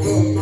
Oh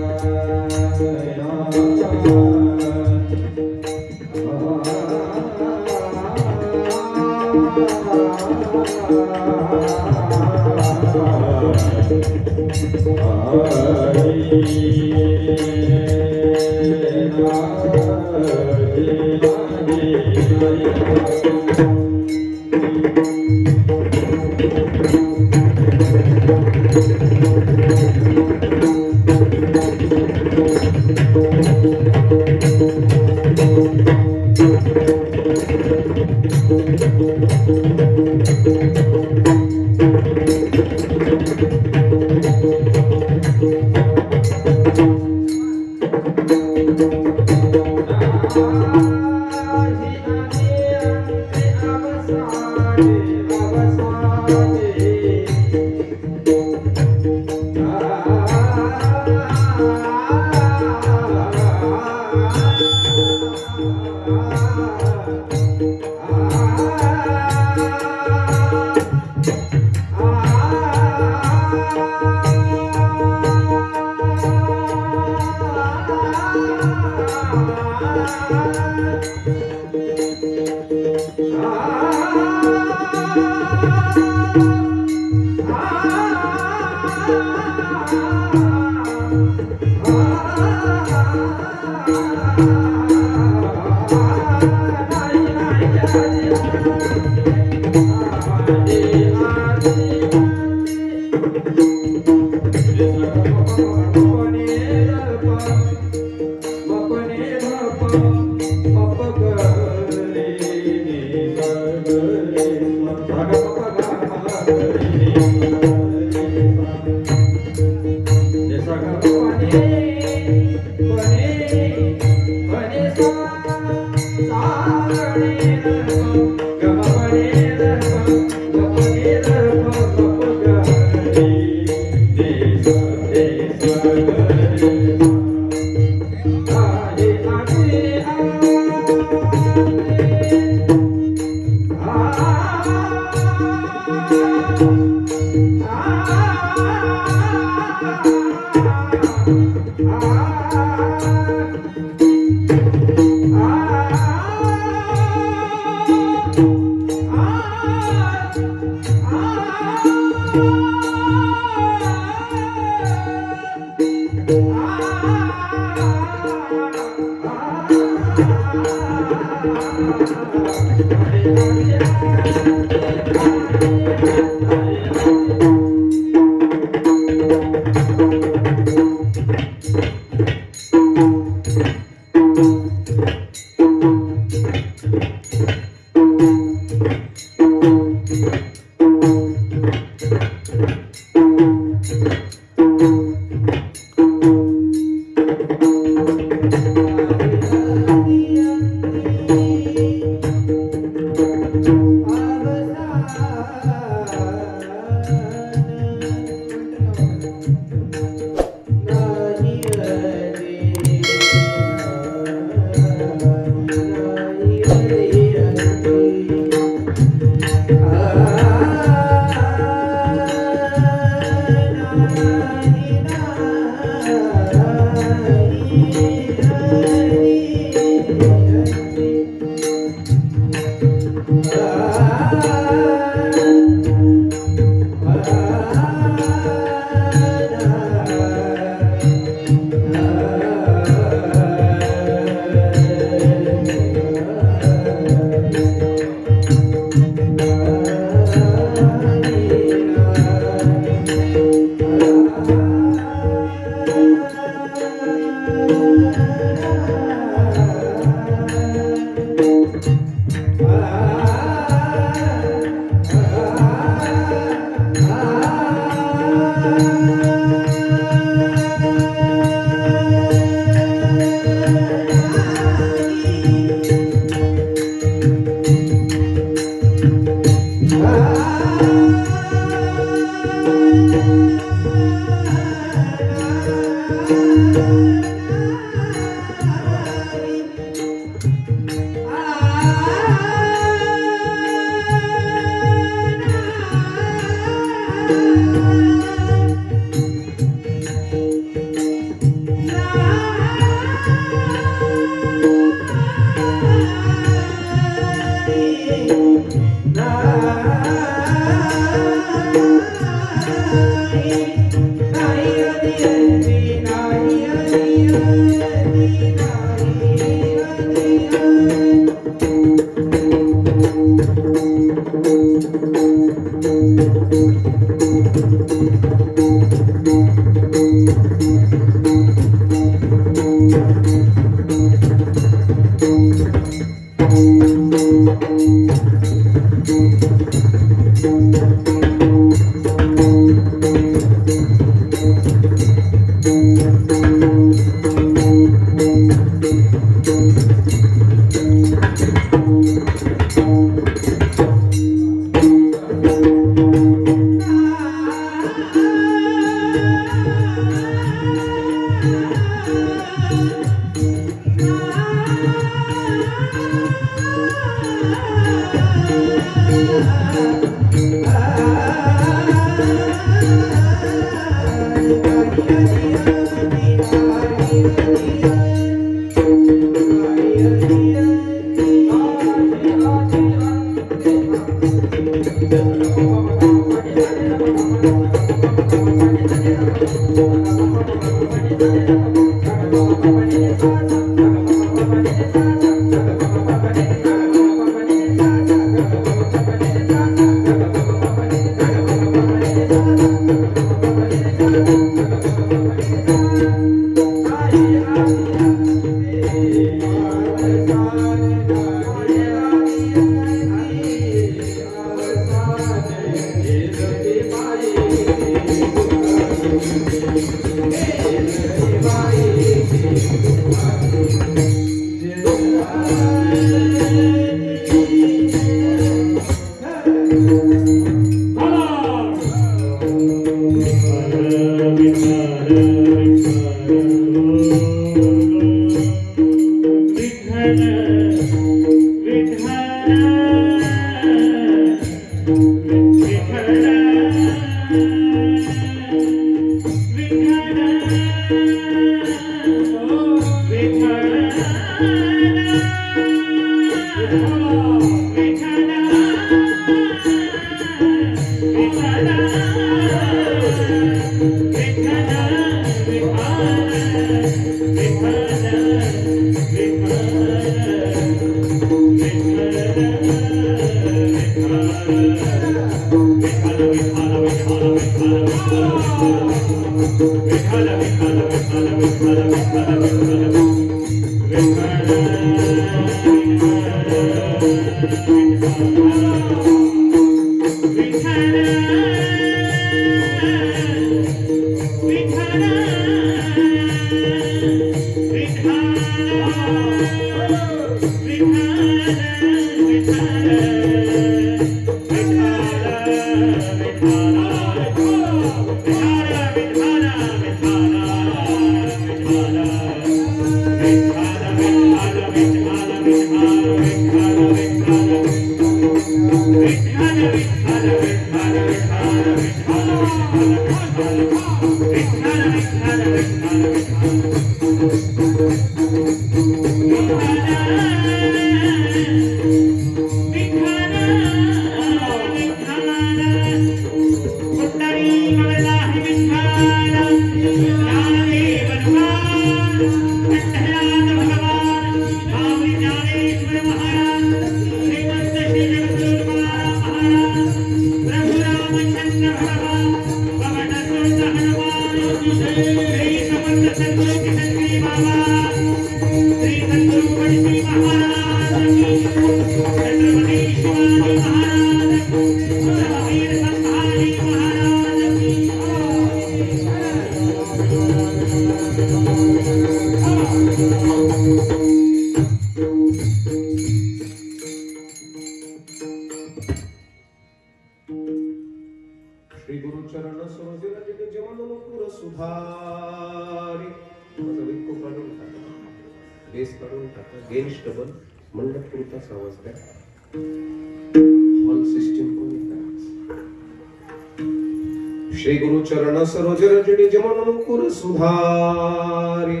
Shri गुरु चरण सरोज रजनी जमन मुकुर सुधारी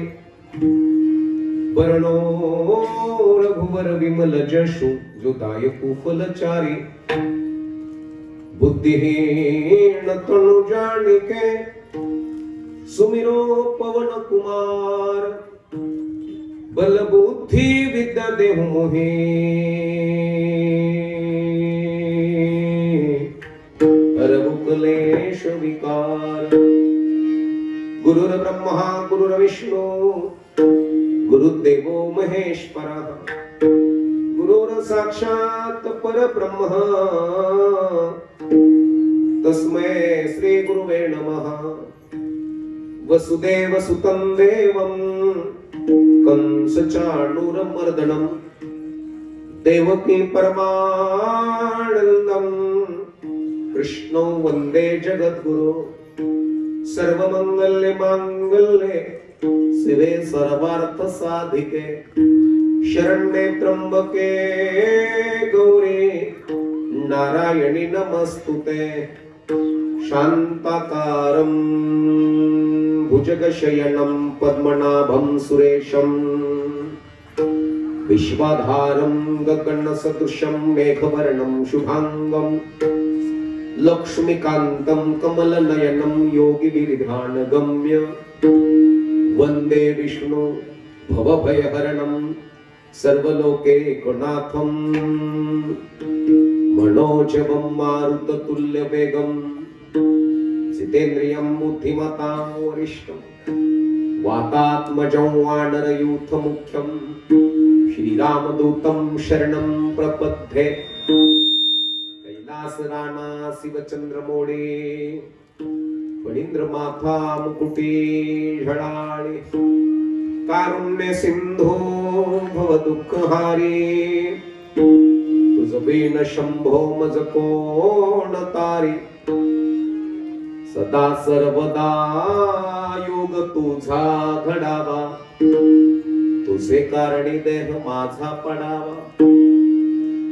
बरनो रघुवर विमल जशु जो दायकु फलचारी बुद्धिहीन तनु जानिके सुमिरो पवन कुमार बल बुद्धि विद्या देहु मोहि हरमुक्लेश विकार। गुरुर्ब्रह्मा गुरुर्विष्णू गुरुदेवो महेश्वरः गुरुर्साक्षात् परब्रह्म तस्मै श्री गुरुवे नमः। वसुदेव सुतं देवं कंस चाणूरमर्दनं देवकी परमानन्दं कृष्णो वन्दे जगद्गुरो। सर्वमंगल्ये मांगल्ये शिवे सर्वार्थ साधिके शरण्ये त्र्यंबके गौरी नारायणी नमस्तुते। शांताकारं भुजगशयनं पद्मनाभं सुरेशं विश्वाधारं गगनसदृशं मेघवर्णं शुभांगं लक्ष्मीकान्तं कमलनयनं योगिविधिध्यानगम्य वन्दे विष्णु भवभयहरणं सर्वलोकैकनाथं मनोजवं मारुततुल्यवेगं जितेन्द्रियं बुद्धिमतां वरिष्ठं वातात्मजं वानरयूथमुख्यं श्रीरामदूतं शरणं प्रपद्ये। कैलासराना शिवचंद्रमोडे फणींद्रमाथा मुकुटी झळाळे कारुण्य सिंधो भव दुःखहारी तुझ बिन शंभो मज कोण तारी। सदा सर्वदा योग तुझा घडावा तुझे कारणी देह माझा पडावा।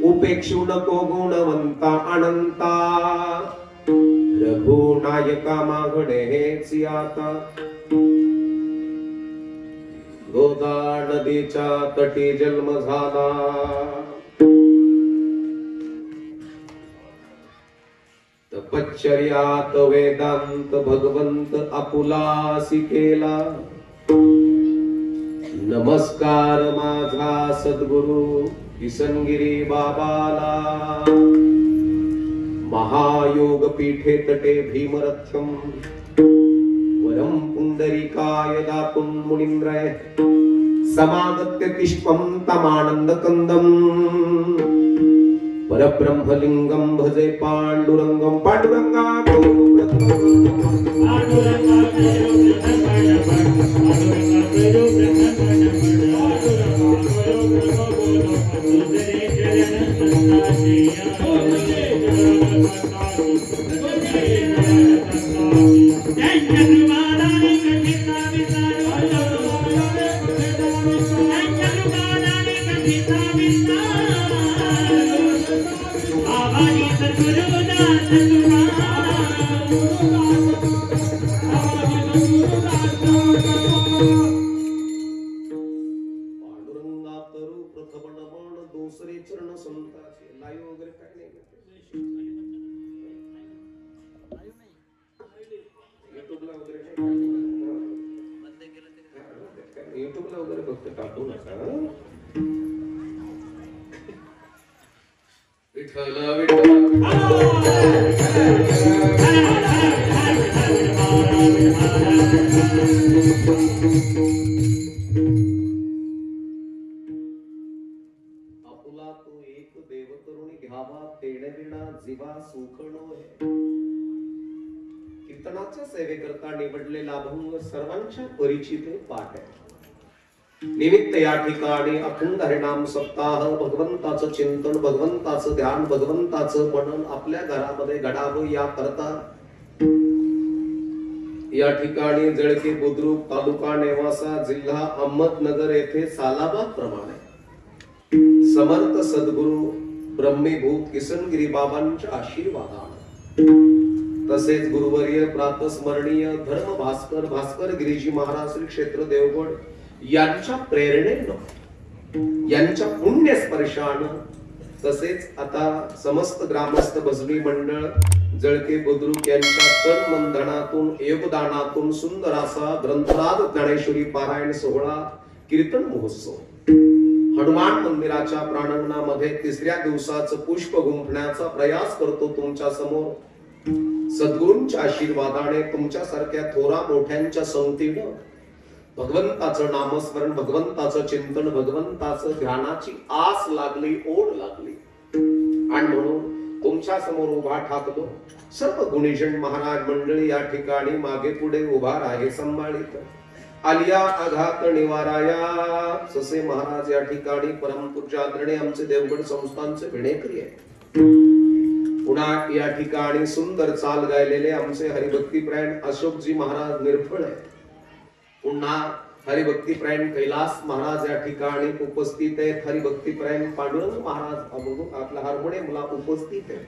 उपेक्षू नको गुणवंता अनंता रघुनायका मागणे हेच आता। गोदा नदीच्या तटी जन्म झाला तपश्चर्यात वेदांत भगवंत आपुलासी केला। नमस्कार माझा सद्गुरु किसनगिरी बाबाला। महायोग पीठे तटे भीमरथ्यम वरम पुंडरीकाय दातुं मुनीन्द्रय समागत्य तिष्ठं तमानंद कंदम परब्रह्मलिंगं भजे पांडुरंगं। पांडुरंगा युट्यूबला वगैरे फक्त टाकू नका। विठ्ठल विठ्ठल आपुला तो एक देवतरुणी घ्यावा तेणे विना जीवा सुखणो है। कीर्तनाच्या सेवेकरता निवडलेला अभंग सर्वांच्या परिचित पाठ आहे। निमित्त या ठिकाणी अखंड हरिनाम सप्ताह भगवंताचं चिंतन भगवंताचं ध्यान भगवंताचं मनन आपल्या घरामध्ये घडावं या करता या ठिकाणी जळके बुद्रुक तालुका नेवासा जिल्हा अहमदनगर येथे सालाबाद प्रमाणे समर्थ सद्गुरु ब्रह्मीभूत किसनगिरी बाबांच्या आशीर्वादाने तसेच गुरुवर्य प्रातस्मरणीय धर्म भास्कर भास्कर गिरीजी महाराज श्री क्षेत्र देवगड यांच्या प्रेरणेनं यांच्या पुण्य स्पर्शानं तसेच आता समस्त ग्रामस्थ भजनी मंडळ जळके बुद्रुक यांच्या तन मन धनातून योगदानातून सुंदर असा ग्रंथराज ज्ञानेश्वरी पारायण सोहळा कीर्तन महोत्सव हनुमान मंदिराच्या प्रांगणामध्ये तिसऱ्या दिवसाचं पुष्प गुंफण्याचा प्रयास करतो तुमच्या समोर। सद्गुरूंच्या आशीर्वादाने तुमच्यासारख्या थोरा मोठ्यांच्या संगतीनं भगवंताचं नामस्मरण, भगवंताचं चिंतन, भगवंताचं ध्यानाची आस लागली, ओढ लागली आणि म्हणून तुमच्या समोर उभा ठाकलो. सर्व गुणीजन महाराज मंडळी या ठिकाणी मागे पुढे उभा राहे संभाळीत. आलिया आघात निवाराया ससे महाराज या ठिकाणी परमपूज्य आदरणीय आमचे देवगड संस्थानचे विणेकरी आहे. पुन्हा या ठिकाणी सुंदर चाल गायलेले आमचे हरिभक्तीपरायण अशोकजी महाराज निर्फळ आहे. पुन्हा हरिभक्तीपरायण कैलास महाराज या ठिकाणी उपस्थित आहेत. हरिभक्तीपरायण पांडुरंग महाराज आपला हार्मोनियमला उपस्थित आहे.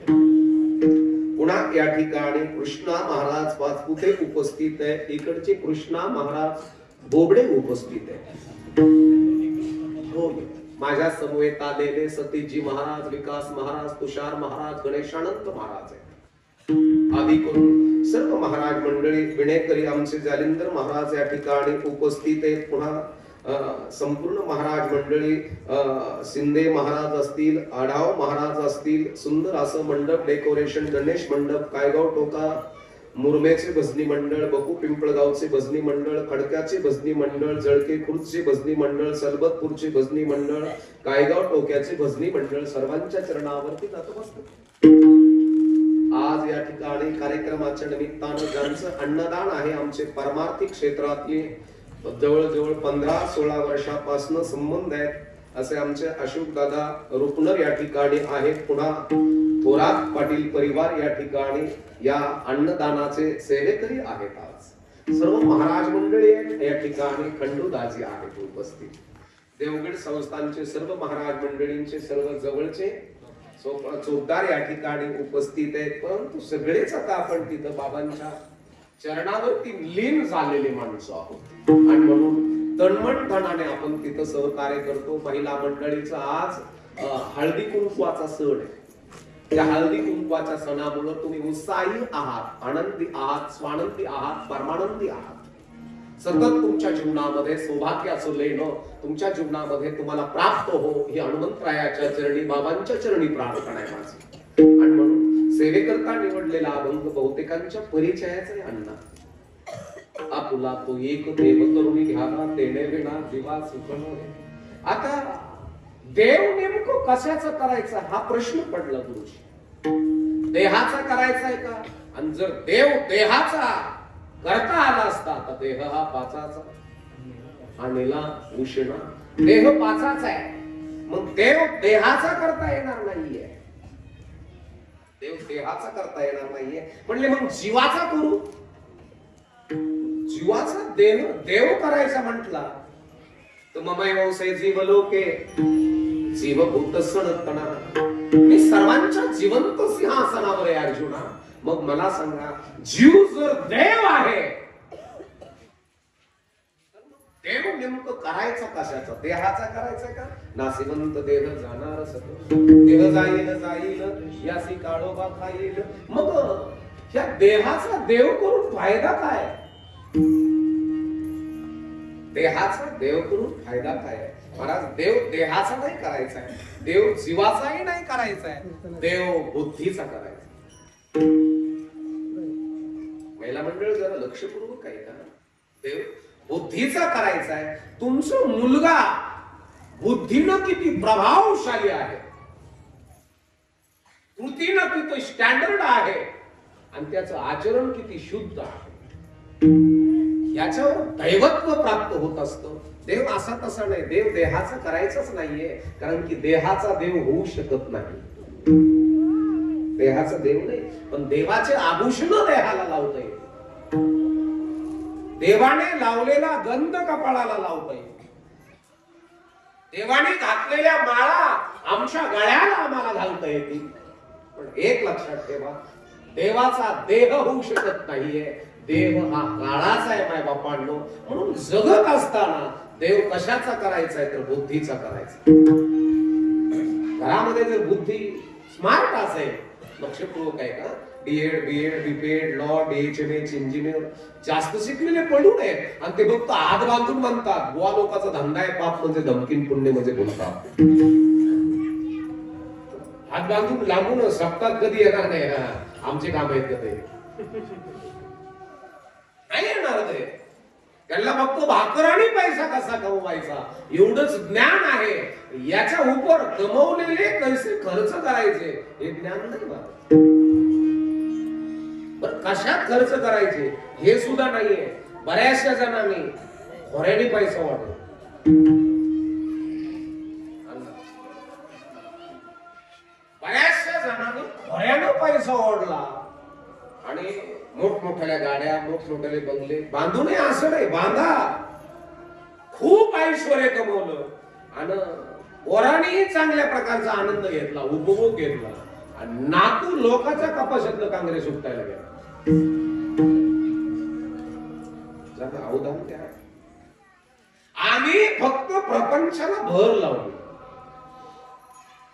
पुन्हा या ठिकाणी कृष्णा महाराज पाचपुते उपस्थित आहे. इकडचे कृष्णा महाराज बोबडे उपस्थित आहे. हो, माझ्या समवेत आलेले सतीजी महाराज, विकास महाराज, तुषार महाराज, गणेशानंद महाराज आहे. आदी करून सर्व महाराज मंडळी विणेकरी आमचे जालिंदर महाराज या ठिकाणी उपस्थित आहेत. पुन्हा संपूर्ण महाराज मंडळी शिंदे महाराज असतील, आढाव महाराज असतील, सुंदर असं मंडप डेकोरेशन, गणेश मंडप, कायगाव टोका मुरमेचे भजनी मंडळ, बकू पिंपळगावचे भजनी मंडळ, खडक्याचे भजनी मंडळ, जळके खुर्दचे भजनी मंडळ, सलबतपूरचे भजनी मंडळ, कायगाव टोक्याचे भजनी मंडळ सर्वांच्या चरणावरती नतमस्तक. आज या ठिकाणी कार्यक्रमाच्या निमित्तानं ज्यांचं अन्नदान आहे, आमचे परमार्थिक क्षेत्रातले जवळजवळ 15-16 वर्षापासून संबंध आहेत असे आमचे अशोक दादा रुपनर या ठिकाणी आहेत. पुन्हा थोरात पाटील परिवार या ठिकाणी या अन्नदानाचे सेवेकरी आहेत. आज सर्व महाराज मंडळी या ठिकाणी खंडूदाजी आहेत उपस्थित. देवगड संस्थानचे सर्व महाराज मंडळींचे सर्व जवळचे चोपदार या ठिकाणी उपस्थित आहेत. परंतु सगळेच आता आपण तिथं बाबांच्या चरणावरती लीन झालेले माणसं आहोत आणि म्हणून तन्मनधनाने आपण तिथं सहकार्य करतो. महिला मंडळीचा आज हळदी कुंकवाचा सण आहे. त्या हळदी कुंकवाच्या सणामुळे तुम्ही उत्साही आहात, आनंदी आहात, स्वानंदी आहात, परमानंदी आहात. सतत तुमच्या जीवनामध्ये सौभाग्याचं लेणं तुमच्या जीवनामध्ये तुम्हाला प्राप्त हो ही हनुमंतरायाच्या चरणी, बाबांच्या चरणी प्रार्थना आहे माझी. आणि म्हणून सेवेकरता निवडलेला अभंग बहुतेकांच्या परिचयाचे अण्णा. आपुला तो एक देव करुणी घ्यावा, तेणे विना जीवा सुख नव्हे. आता देव नेमकं कशाचं करायचं हा प्रश्न पडला गुरुजी. देहाचा करायचा आहे का? आणि जर देव देहाचा करता आला असता तर देह हा पाचाचा आणला उष्णा. देह पाचाचा आहे, मग देव देहाचा करता येणार नाहीये. देव देहाचा करता येणार नाहीये म्हणले मग जीवाचा करू. जीवाचा देह देव करायचा म्हटला तर ममैवसे जीवलोके जीवभूत सनातना. मी सर्वांच्या जिवंत सिंहासनावर आहे अर्जुना. मग मला सांगा, जीव जर देव आहे, देव नेमकं करायचा कशाचा? देहाचा करायचा का? नासिवंत देह जाणार सत, देह जाईल जाईल यासी काळोबा खाईल. मग या देहाचा देव करून फायदा काय? देहाचा देव करून फायदा काय? महाराज, देव देहाचा नाही करायचा आहे, देव जीवाचाही नाही करायचा आहे, देव बुद्धीचा करायचा. महिला मंडळ जरा लक्षपूर्वक आहे का? देव बुद्धीचा करायचा आहे. तुमचा मुलगा बुद्धीनं किती प्रभावशाली आहे, कृतीनं किती स्टँडर्ड आहे आणि त्याचं आचरण किती शुद्ध आहे, याच्यावर दैवत्व प्राप्त होत असतं. देव असा तसा नाही. देव देहाचा करायचाच नाहीये, कारण की देहाचा देव होऊ शकत नाही. देहाचा देव नाही, पण देवाचे आभूषण देहाला लावता येईल. देवाने लावलेला गंध कपाळाला लावता येईल. देवाने घातलेल्या माळा आमच्या गळ्याला आम्हाला घालता येतील. पण एक लक्षात ठेवा, देवाचा देह होऊ शकत नाहीये. देव हा काळाचा आहे माय बापांनो. म्हणून जगत असताना देव कशाचा करायचा आहे तर बुद्धीचा करायचा. घरामध्ये जर बुद्धी स्मार्ट असेल, लक्षपूर्वक आहे का, D Ed B Ed B P Ed law D H M H engineer जास्त शिकलेले पडून आहेत आणि ते फक्त हात बांधून म्हणतात बुवा लोकांचा धंदा आहे, पाप म्हणजे धमकीन पुण्य म्हणजे बोलतात. हात बांधून लांबून सप्ताह कधी येणार नाही. आमचे काम आहेत का ते? नाही येणार ते. त्यांना फक्त भाकर आणि पैसा कसा कमवायचा एवढंच ज्ञान आहे. याच्या उपर कमवलेले पैसे खर्च करायचे हे ज्ञान नाही बा. कशात खर्च करायचे हे सुद्धा नाहीये. बऱ्याचशा जणांनी खोऱ्याने पैसा वाढवला. बऱ्याचशा जणांनी खोऱ्याने पैसा ओढला आणि मोठमोठ्या गाड्या मोठमोठ्याले बंगले बांधून असं नाही, बांधा. खूप ऐश्वर्य कमवलं आणि ओरानेही चांगल्या प्रकारचा आनंद घेतला, उपभोग घेतला आणि नातू लोकांच्या कपाशातलं काँग्रेस उपटायला गेला. जरा अवधान द्या. आम्ही फक्त प्रपंचाला भर लावली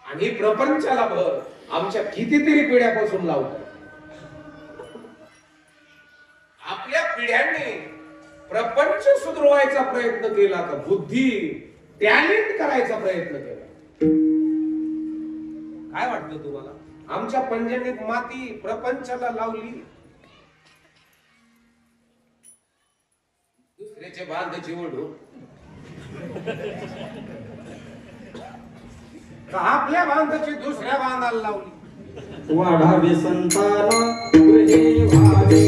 आणि प्रपंचाला भर आमच्या कितीतरी पिढ्यापासून लावतो. आपल्या पिढ्यांनी प्रपंच सुधारवायचा प्रयत्न केला का बुद्धी टॅलेंट करायचा प्रयत्न केला? काय वाटतं तुम्हाला? आमच्या पंजनीत माती प्रपंचाला लावली. दुसऱ्याचे बांध चिवडू का आपल्या बांधाची दुसऱ्या बांधाला लावली? वाढावे संताना गृहे व्हावे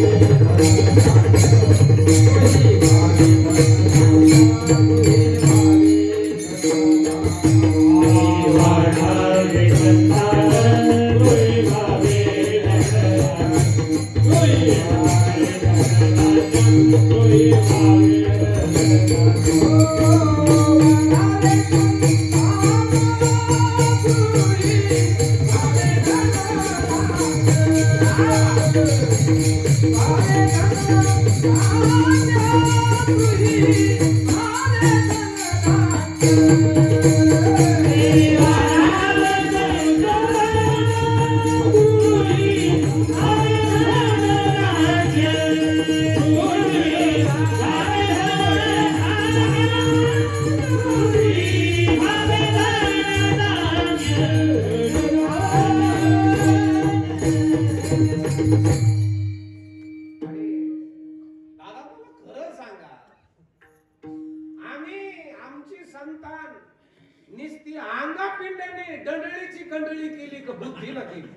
निस्ती अंगा पिंडाने दंडळीची कंडळी केली का बुद्धीला केली?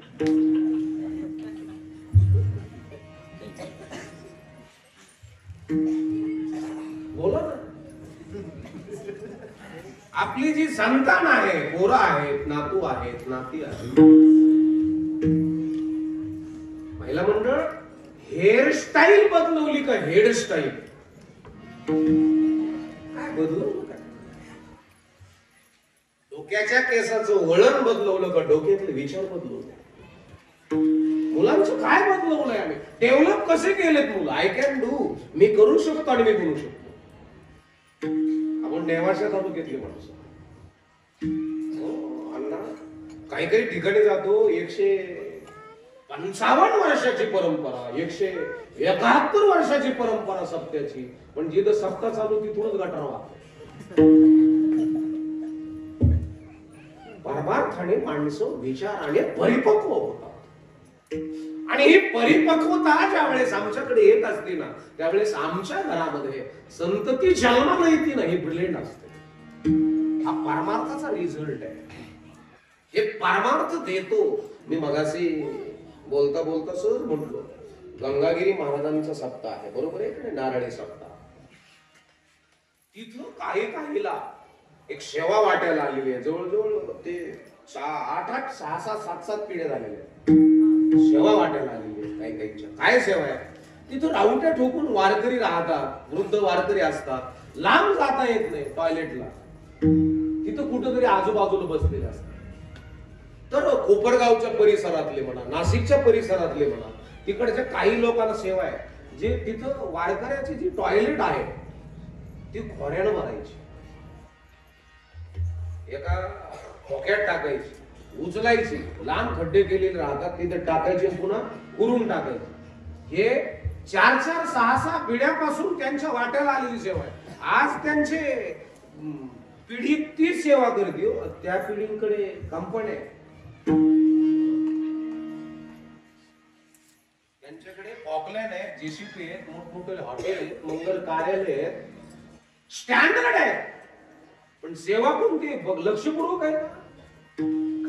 बोला ना. आपली जी संतान आहे, पोरं आहेत, नातू आहेत, नाती आहेत, महिला मंडळ हेअरस्टाईल बदलवली का? हेअरस्टाईल काय बदलवलं? डोक्याच्या केसाचं वळण बदलवलं का? डोक्यातले विचार बदलवले? मुलांचं काय बदलवलंय आम्ही? डेव्हलप कसे केलेत मुलं? आय कॅन डू, मी करू शकतो आणि मी करू शकतो. आपण नेवाशा तालुक्यातली माणसं अण्णा काही काही ठिकाणी जातो. 155 वर्षाची परंपरा, 171 वर्षाची परंपरा सप्त्याची, पण जिथं सप्ताह चालू तिथूनच गटार वाहतो. परमार्थाने माणसं विचाराने परिपक्व होतात आणि ही परिपक्वता ज्या वेळेस आमच्याकडे येत असते ना, त्यावेळेस आमच्या घरामध्ये संतती जन्माला येते ना, ही ब्रिलियंट असते. हा परमार्थाचा रिझल्ट आहे. हे परमार्थ देतो. मी मगाशी बोलता बोलता सहज म्हटलो, गंगागिरी महाराजांचा सप्ताह आहे, बरोबर आहे, नारळी सप्ताह. तिथं काही काहीला एक सेवा वाटायला आलेली आहे. जवळजवळ ते 8-8, 6-6, 7-7 पिढ्या झालेल्या सेवा वाटायला आलेली आहे. काही काहीच्या काय सेवा आहे? तिथं राऊट्या ठोकून वारकरी राहतात, वृद्ध वारकरी असतात, लांब जाता येत नाही टॉयलेटला, तिथं कुठंतरी आजूबाजूला बसलेले असतात. तर कोपरगावच्या परिसरातले म्हणा, नाशिकच्या परिसरातले म्हणा, तिकडच्या काही लोकांना सेवा आहे, जे तिथं वारकऱ्याची जी टॉयलेट आहे ती खोऱ्यानं भरायची, एका खोक्यात टाकायची, उचलायची, लांब खड्डे केलेले राहतात तिथे टाकायचे, पुन्हा कुरून टाकायची. हे 4-4, 6-6 पिढ्यापासून त्यांच्या वाट्याला आलेली सेवा आहे. आज त्यांचे पिढी ती सेवा करते. त्या पिढीकडे कंपन्या त्यांच्याकडे ऑकलँड आहे, जेसीपी आहेत, मोठमोठे हॉटेल आहेत, मंगल कार्यालय आहेत, स्टँडर्ड आहे. पण सेवा कोणती? लक्षपूर्वक आहे.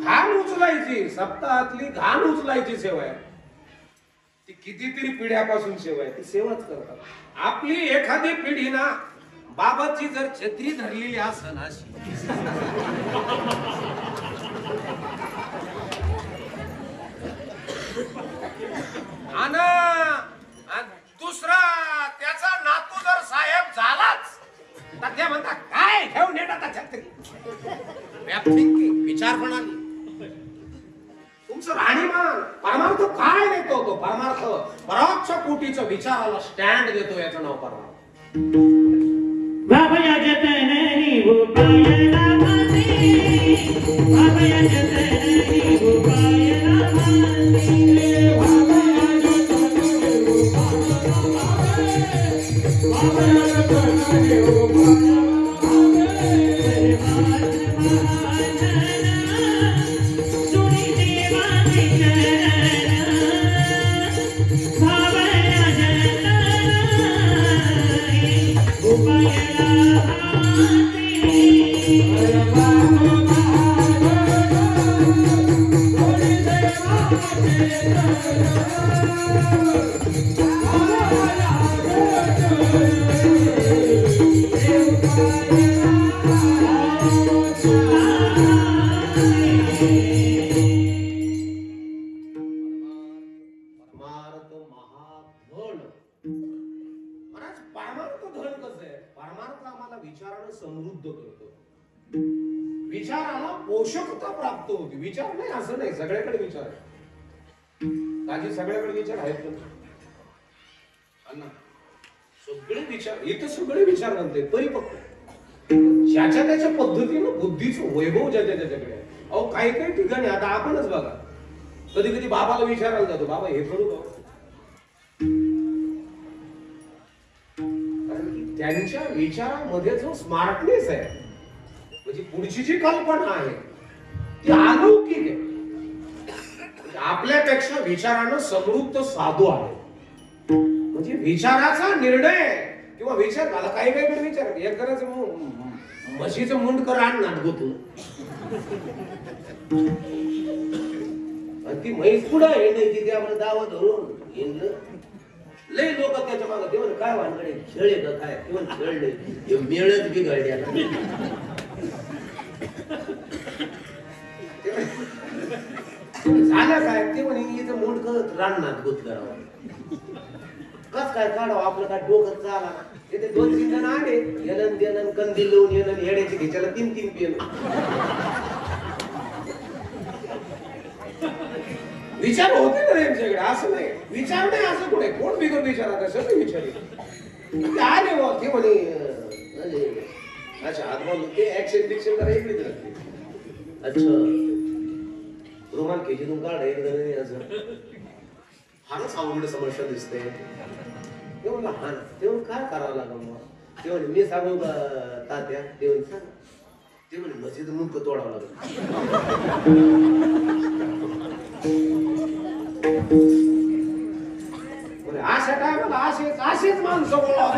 घाण उचलायची, सप्ताहातली घाण उचलायची सेवा आहे. ती कितीतरी पिढ्यापासून सेवा आहे, ती सेवाच करतात. आपली एखादी पिढी ना बाबाची जर छत्री धरलेली असेल अशी, आणि दुसरा त्याचा नातू जर साहेब झालाच तर ते म्हणतात काय घेऊन येतात छत्री. विचार प्रणाली तुमचं राहणीमान परमार्थ काय देतो? तो परमार्थ परोक्ष कोटीचं विचाराला स्टँड देतो, याचं नाव परमार्थ. बाबा जतननी गोपायला माती, बाबा जतननी गोपायला माती, बाबा जतननी गोपायला माती, बाबा जतननी गोपायला समृद्ध करतो, विचाराला पोषकता प्राप्त होती. विचार नाही असं नाही, सगळ्याकडे विचार आहे. काही सगळ्याकडे विचार आहेत ना, सगळे विचार इथं सगळे विचार म्हणते परिपक्व, ज्याच्या त्याच्या पद्धतीनं बुद्धीचं वैभव ज्याच्या त्याच्याकडे आहे. अहो काही काही ठिकाणी आता आपणच बघा, कधी कधी बाबाला विचारायला जातो, बाबा हे करू का? त्यांच्या विचारामध्ये जो स्मार्टनेस आहे, म्हणजे पुढची जी कल्पना आहे ती अलौकिक आहे. आपल्यापेक्षा विचारानं समृद्ध साधू आहे. म्हणजे विचाराचा निर्णय किंवा विचार मला काही काही विचार एक करायचं, म्हशीचं मुंड कर आण नाटगोतून, ती म्हैस पुढं आहे नाही तिथे आपण दावा धरून येणं. लय लोक त्याच्या मागे ते म्हणे काय वानकडे खेळ आहे का काय, ते म्हणे खेळ नाही, मेळच बिघडल्या. झालं काय ते म्हणे इथं मोडकं राननाथ गुत करावं, कस काय काढावं आपलं काय डोकं चाला. तिथे 2-3 जण आले, येणं देणं कंदील लावून येणं, येण्याची घ्यायला 3-3 पेन. विचार होते ना त्यांच्याकडे, असं नाही विचार नाही असं कुठे, कोण बिगर विचारात सगळे विचार आले बा. ते म्हणे अच्छा आत्मा ते ऍक्शन बिक्शन करा इकडेच राहते. अच्छा रुमाल खेचून काढायचं असं फारच अवघड समस्या दिसते. ते म्हणलं हा ना, ते म्हणून काय करावं लागलं मग? ते म्हणे मी सांगू का तात्या? ते म्हणे सांग. ते म्हणे मस्जिद मुंडकं तोडावं लागलं. अशा टायमाला असेच माणसं बोलावं.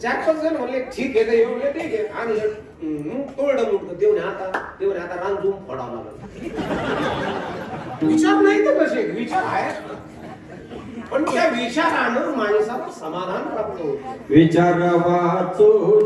चार पाच जण म्हणले ठीक आहे येऊन ठीक आहे, आणि तोडलं मुंडकं. तेवढे आता रान झूम फोडावं लागलं. विचार नाही तर कसे विचार आहेत, पण त्या विचारानं माणसाला समाधान प्राप्त होतं. विचार वाचून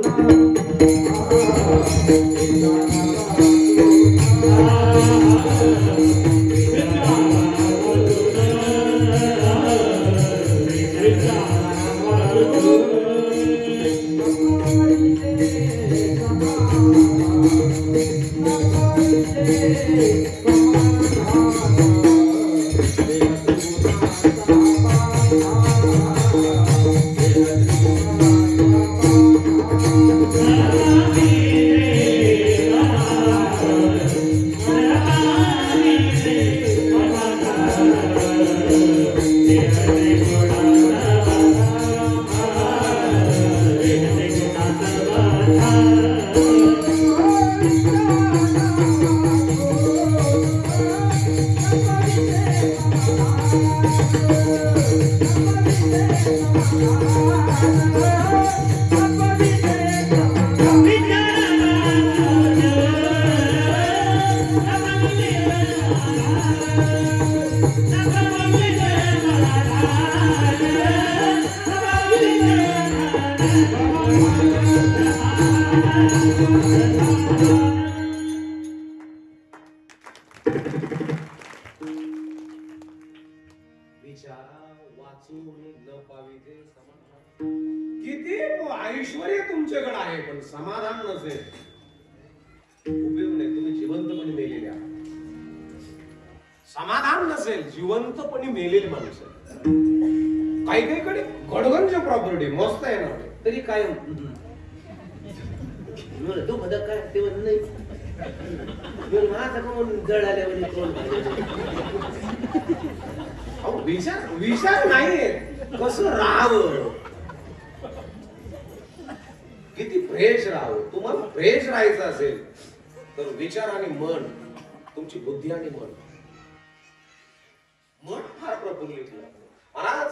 किती ऐश्वर्य तुमच्याकडे आहे पण समाधान नसेल उपयोग नाही. तुम्ही जिवंतपणे मेलेले आहात. समाधान नसेल जिवंतपणे मेलेली माणूस काही काही कडे गडगंज प्रॉपर्टी मस्त आहे ना तरी काय तो बदक काय ते म्हणत नाही माझा कोण जळाल्यावर कोण विचार विचार नाहीये कसं राहावं किती फ्रेश राहावं. तुम्हाला फ्रेश राहायचं असेल तर विचार आणि मन तुमची बुद्धी आणि मन फार प्रफुल्लित आज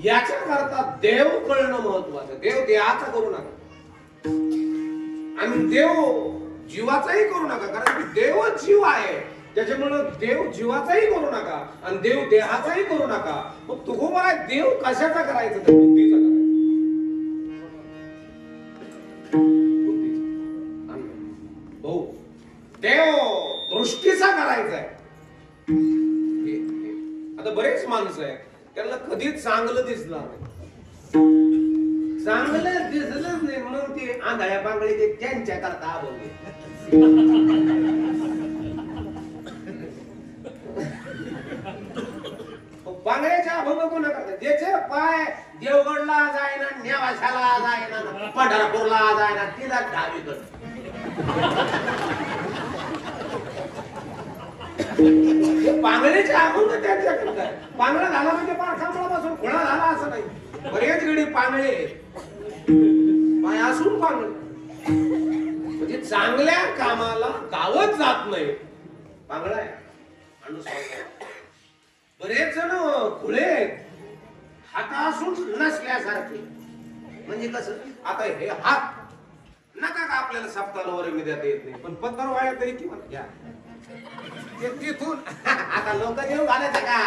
याच्या करता देव कळणं महत्वाचं. देव देहाचा करू नका आणि देव जीवाचाही करू नका कारण की देवच जीव आहे. त्याच्यामुळे देव जीवाचाही करू नका आणि देव देहाचाही करू नका. मग तू मला देव कशाचा करायचा तर बुद्धीचा करायचा. भाऊ देव दृष्टीचा करायचा आहे. आता बरेच माणसं आहेत त्यांना कधीच चांगलं दिसणार नाही. चांगलं दिसलंच नाही म्हणून ते आंधळ्या पांगळे ते त्यांच्या करता बोलले. पांगळ्याच्या अभंग कोणा करतात ज्याचे पाय देवगडला जायना नेवाशाला जायना पंढरपूरला जायना तिला डावीकडे पांगळ्याचे अभंग त्यांच्या करतात. पांगळा झाला म्हणजे पार खांबळापासून घोडा झाला असं नाही. बरेच गडी पांगळे पाय असून पांगळे म्हणजे चांगल्या कामाला गावच जात नाही. पांगळा आहे माणूस बरेच जण खुळे हात असून नसल्यासारखे म्हणजे कसं आता हे हात नका का आपल्याला सप्ताहाला वर मी देता येत नाही पण पत्तर वाया तरी किंवा घ्या तिथून आता लोक घेऊन घालायचं का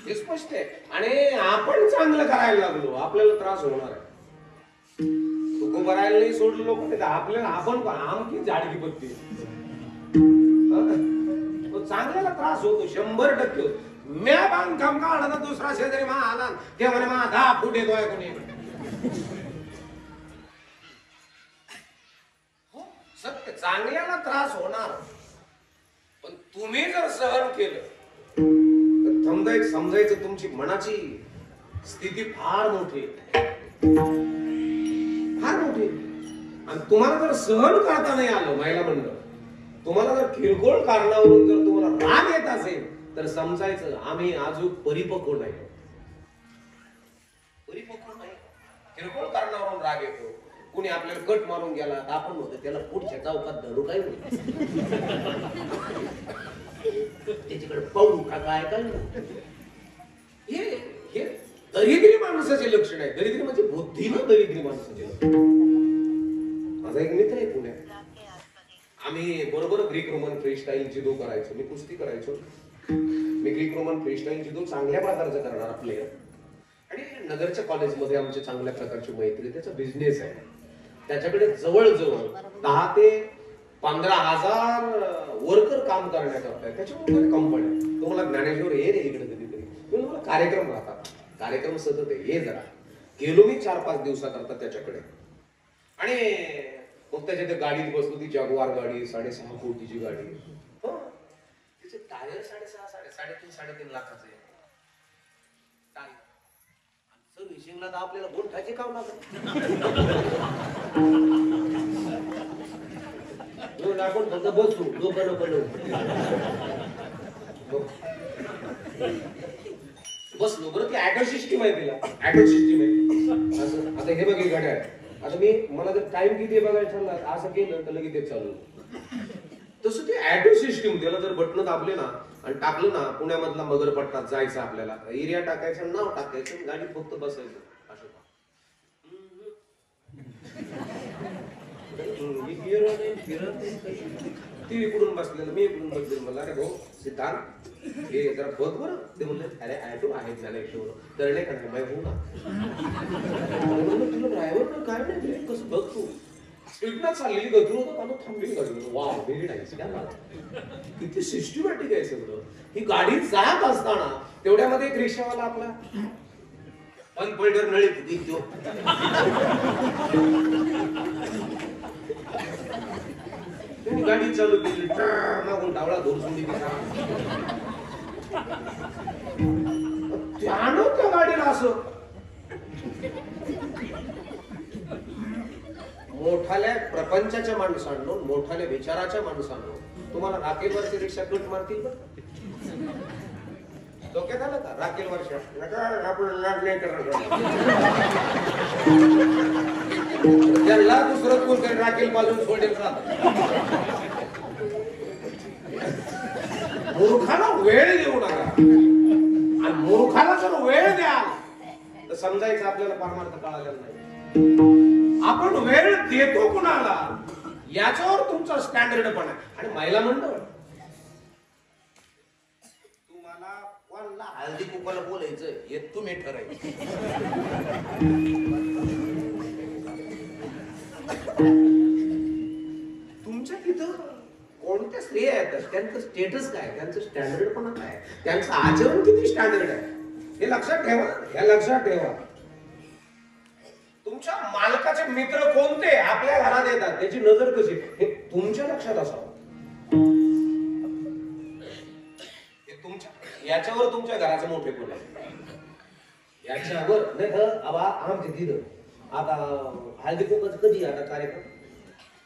हे स्पष्ट आहे. आणि आपण चांगलं करायला लागलो आपल्याला त्रास होणार आहे. तुको भरायला नाही सोडलं लोक आपल्याला आपण आमची जाडगी बघते चांगल्याला त्रास होतो 100% होतो. म्या बांधकाम काढला दुसरा शेजारी मा आला ते म्हणे मा 10 फूट येतोय कोणी सत्य चांगल्याला त्रास होणार पण तुम्ही जर सहन केलं तर समजायचं तुमची मनाची स्थिती फार मोठी आणि तुम्हाला जर सहन करता नाही आलं महिला मंडळ तुम्हाला जर किरकोळ कारणावरून जर तुम्हाला राग येत असेल तर समजायचं आम्ही अजून परिपक्व नाही. किरकोळ कारणावरून राग येतो. कुणी आपल्याला कट मारून गेला तर आपण होतं त्याला पुढच्या चौकात धरू काय त्याच्याकडे पाहू का काय काय हे दरिद्री माणसाचे लक्षण आहे. दरिद्री म्हणजे बुद्धीनं दरिद्री माणसाचे लक्षण. माझा एक मित्र आहे पुण्यात आम्ही बरोबर ग्रीक रोमन फ्रीस्टाईल जुदो करायचो. मी कुस्ती करायचो. मी ग्रीक रोमन फ्रीस्टाईल जुदो चांगल्या प्रकारचा करणारा प्लेयर आणि नगरच्या कॉलेजमध्ये आमच्या चांगल्या प्रकारची मैत्री त्याचा बिझनेस आहे. त्याच्याकडे जवळजवळ 10 ते 15,000 वर्कर काम करण्याकरता त्याच्यामुळे कंपन्या तुम्हाला ज्ञानेश्वर हे रे इकडे कधीतरी तुम्हाला कार्यक्रम राहतात. कार्यक्रम सतत आहे हे जरा गेलो मी 4-5 दिवसाकरता त्याच्याकडे आणि मग त्याच्या गाडीत बसलो. ती जगवार गाडी 6.5 कोटीची गाडी तिचे टायर 3.5 लाखाचे टायर सर्व्हिसिंगला तर आपल्याला बोलठाचे काम लागत आपण फक्त बसू लोकांना बनवू बसलो बरं ती ऍटो सिस्टीम आहे तिला ऍटो सिस्टीम आहे असं. आता हे बघ ही गाडी आहे आता मला जर टाइम किती बघायला ठरला असं केलं तर लगेच ते चालू. तसं ते ऑटो सिस्टीम, त्याला जर बटन दाबले ना आणि टाकलं ना पुण्यामधला मगरपट्टा जायचं आपल्याला, एरिया टाकायचं, नाव टाकायचं, गाडी फक्त बसायचं असं. ती इकडून बसलेलं, मी इकडून बसलेलं. मला अरे भाऊ सिद्धांत हे जरा बघ बरं. ते म्हणले अरे ऑटो आहेत झालं एकशे तरणे का नाही बाई हो ना. तुला ड्रायव्हर काय नाही कसं बघ तू स्पीडनं चाललेली गजरू होतं आणि थांबलेली गजरू. वा व्हेरी नाईस. किती सिस्टमॅटिक आहे सगळं. ही गाडी जात असताना तेवढ्यामध्ये एक रिक्षावाला आपला अनपल्टर नळी दिसतो. त्यांनी गाडी चालू केली, मागून डावळा धोर सोडली. त्यानं त्या गाडीला असं मोठाल्या प्रपंचाच्या माणसांनो, मोठाल्या विचाराच्या माणसांनो, तुम्हाला राखेलवरची रिक्षा कट मारतील बरं. डोक्यात आलं का राखेल वर्षा आपण नाही करणार. त्याला दुसरं कोण काही राखेल पाजून सोडेल राहत. मूर्खाला वेळ देऊ नका, आणि मूर्खाला जर वेळ द्याल तर समजायचं आपल्याला परमार्थ कळालेला नाही. आपण वेळ देतो कुणाला याच्यावर तुमचा स्टँडर्ड पण आहे. आणि महिला मंडळ तुम्हाला कोणाला हळदी कुंकवाला बोलायचं हे तुम्ही ठरायचं. तुमच्या तिथं कोणत्या स्त्रिया येतात, त्यांचं स्टेटस काय, त्यांचं स्टँडर्ड पण काय, त्यांचं आचरण किती स्टँडर्ड आहे हे लक्षात ठेवा. हे लक्षात ठेवा. तुमच्या मालकाचे मित्र कोणते आपल्या घरात येतात त्याची नजर कशी हे तुमच्या लक्षात असावं. हे तुमच्या याच्यावर तुमच्या घराचं मोठे कोण आहे याच्यावर नाही का. आबा आमच्या तिथं आता हळदी कुंकवाचं कधी आता कार्यक्रम,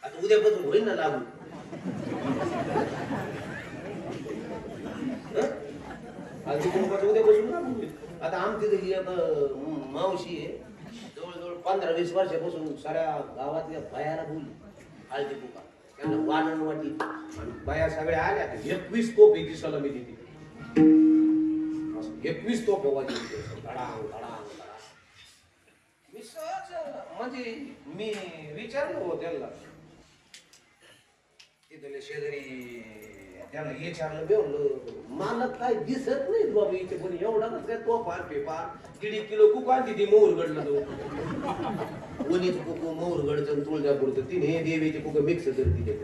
आता उद्यापासून होईल ना लागू. हळदी कुंकवाचं उद्यापासून लागू होईल. आता आमच्या तिथे आता मावशी आहे, जवळजवळ 15-20 वर्षापासून साऱ्या गावातल्या बायाला बोलली हळदी कुंकवा, त्यांना वानन वाटी, आणि बाया सगळ्या आल्या. 21 तोप याची सलामी दिली. 21 तोप वाजवली. मी सहज म्हणजे मी विचारलं हो त्यांना, तिथले शेजारी त्याला विचारलं, बेवलं मला काय दिसत नाही बाबा इथे, पण एवढा काय तो फार पेपार 1.5 किलो कुकू आणली ती मोहरगडला जाऊ. वणीचं कुकू मोहरगडचं तुळजापूरचं तिने देवीचे कुकू मिक्स करते.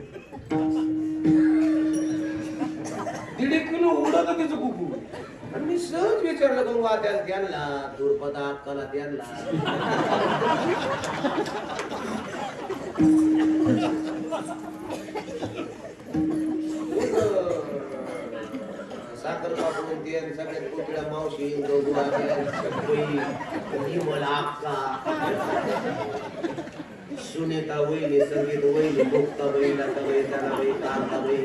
1.5 किलो उडत तिचं कुकू. आणि मी सहज विचारलं गंगा त्यांना दुर्पदा कला त्यांना साखर बापून ते सगळ्या कोकिळा मावशी मला अक्का सुनीता वहिनी, संगीत वहिनी, मुक्ता बाई, लता बाई, दाना बाई, कांता बाई,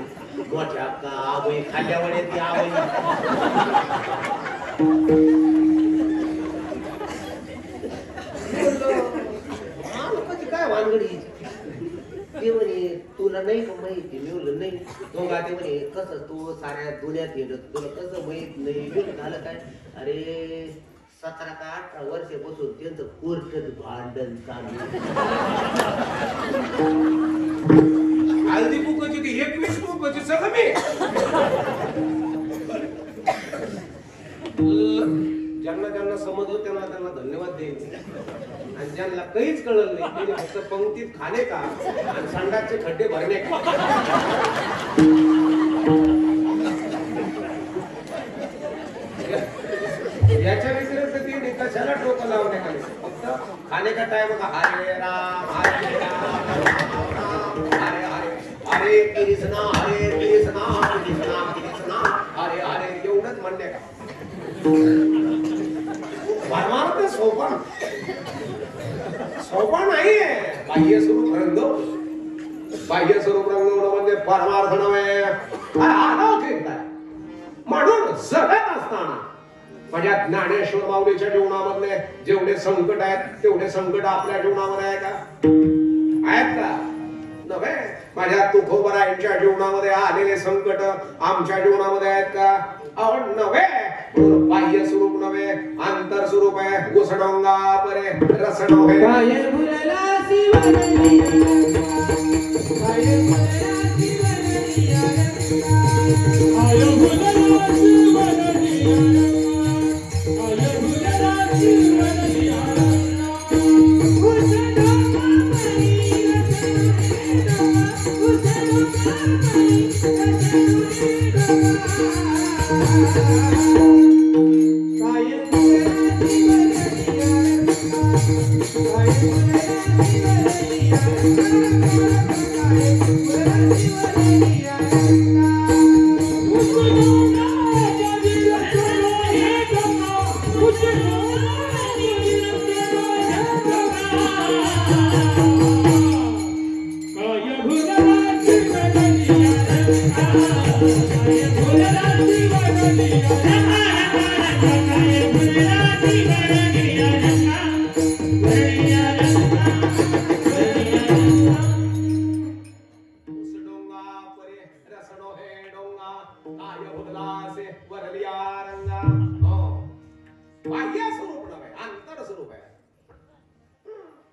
मोठ्या अक्का आबाई, खाल्यावर येते आबाई. कधी काय भानगडी ते म्हणे तुला नाही का माहिती. मी म्हणलं नाही. दोघा ते म्हणे कसं तू साऱ्या दुनियात येत तुला कसं माहित नाही. झालं काय, अरे 17 का 18 वर्षापासून त्यांचं कोर्टात भांडण चालू. हळदी कुंकवाची ती 21 कुंकवाची सगळं मी ज्यांना ज्यांना समजलं त्यांना धन्यवाद द्यायचे, आणि ज्यांना काहीच कळलं नाही त्यांनी फक्त पंक्तीत खाणे का आणि संडासचे खड्डे भरणे का. याच्या व्यतिरिक्त ती कशाला टोकं लावणे का, फक्त खाणे का टाइम का हरे राम हरे राम हरे हरे हरे कृष्णा हरे कृष्णा कृष्णा कृष्णा हरे हरे एवढंच म्हणणे का. परमार्थ सोपा सोपा नाहीये. बाह्य स्वरूप रंगवणं, बाह्य स्वरूप रंगवणं म्हणजे परमार्थ नव्हे. म्हणून जगत असताना माझ्या ज्ञानेश्वर माऊलीच्या जीवनामधले जेवढे संकट आहेत तेवढे संकट आपल्या जीवनामध्ये आहे का? आहेत का? नव्हे. माझ्या तुकोबरायांच्या जीवनामध्ये आलेले संकट आमच्या जीवनामध्ये आहेत का? अहो नव्हे. म्हणून बाह्य स्वरूप नव्हे, अंतर स्वरूप आहे. उसडोंगा परे रस नव्हे. काय भुलला शिवरली काय भुलला शिवरली काय भुलला शिवरली काय भुलला शिवरली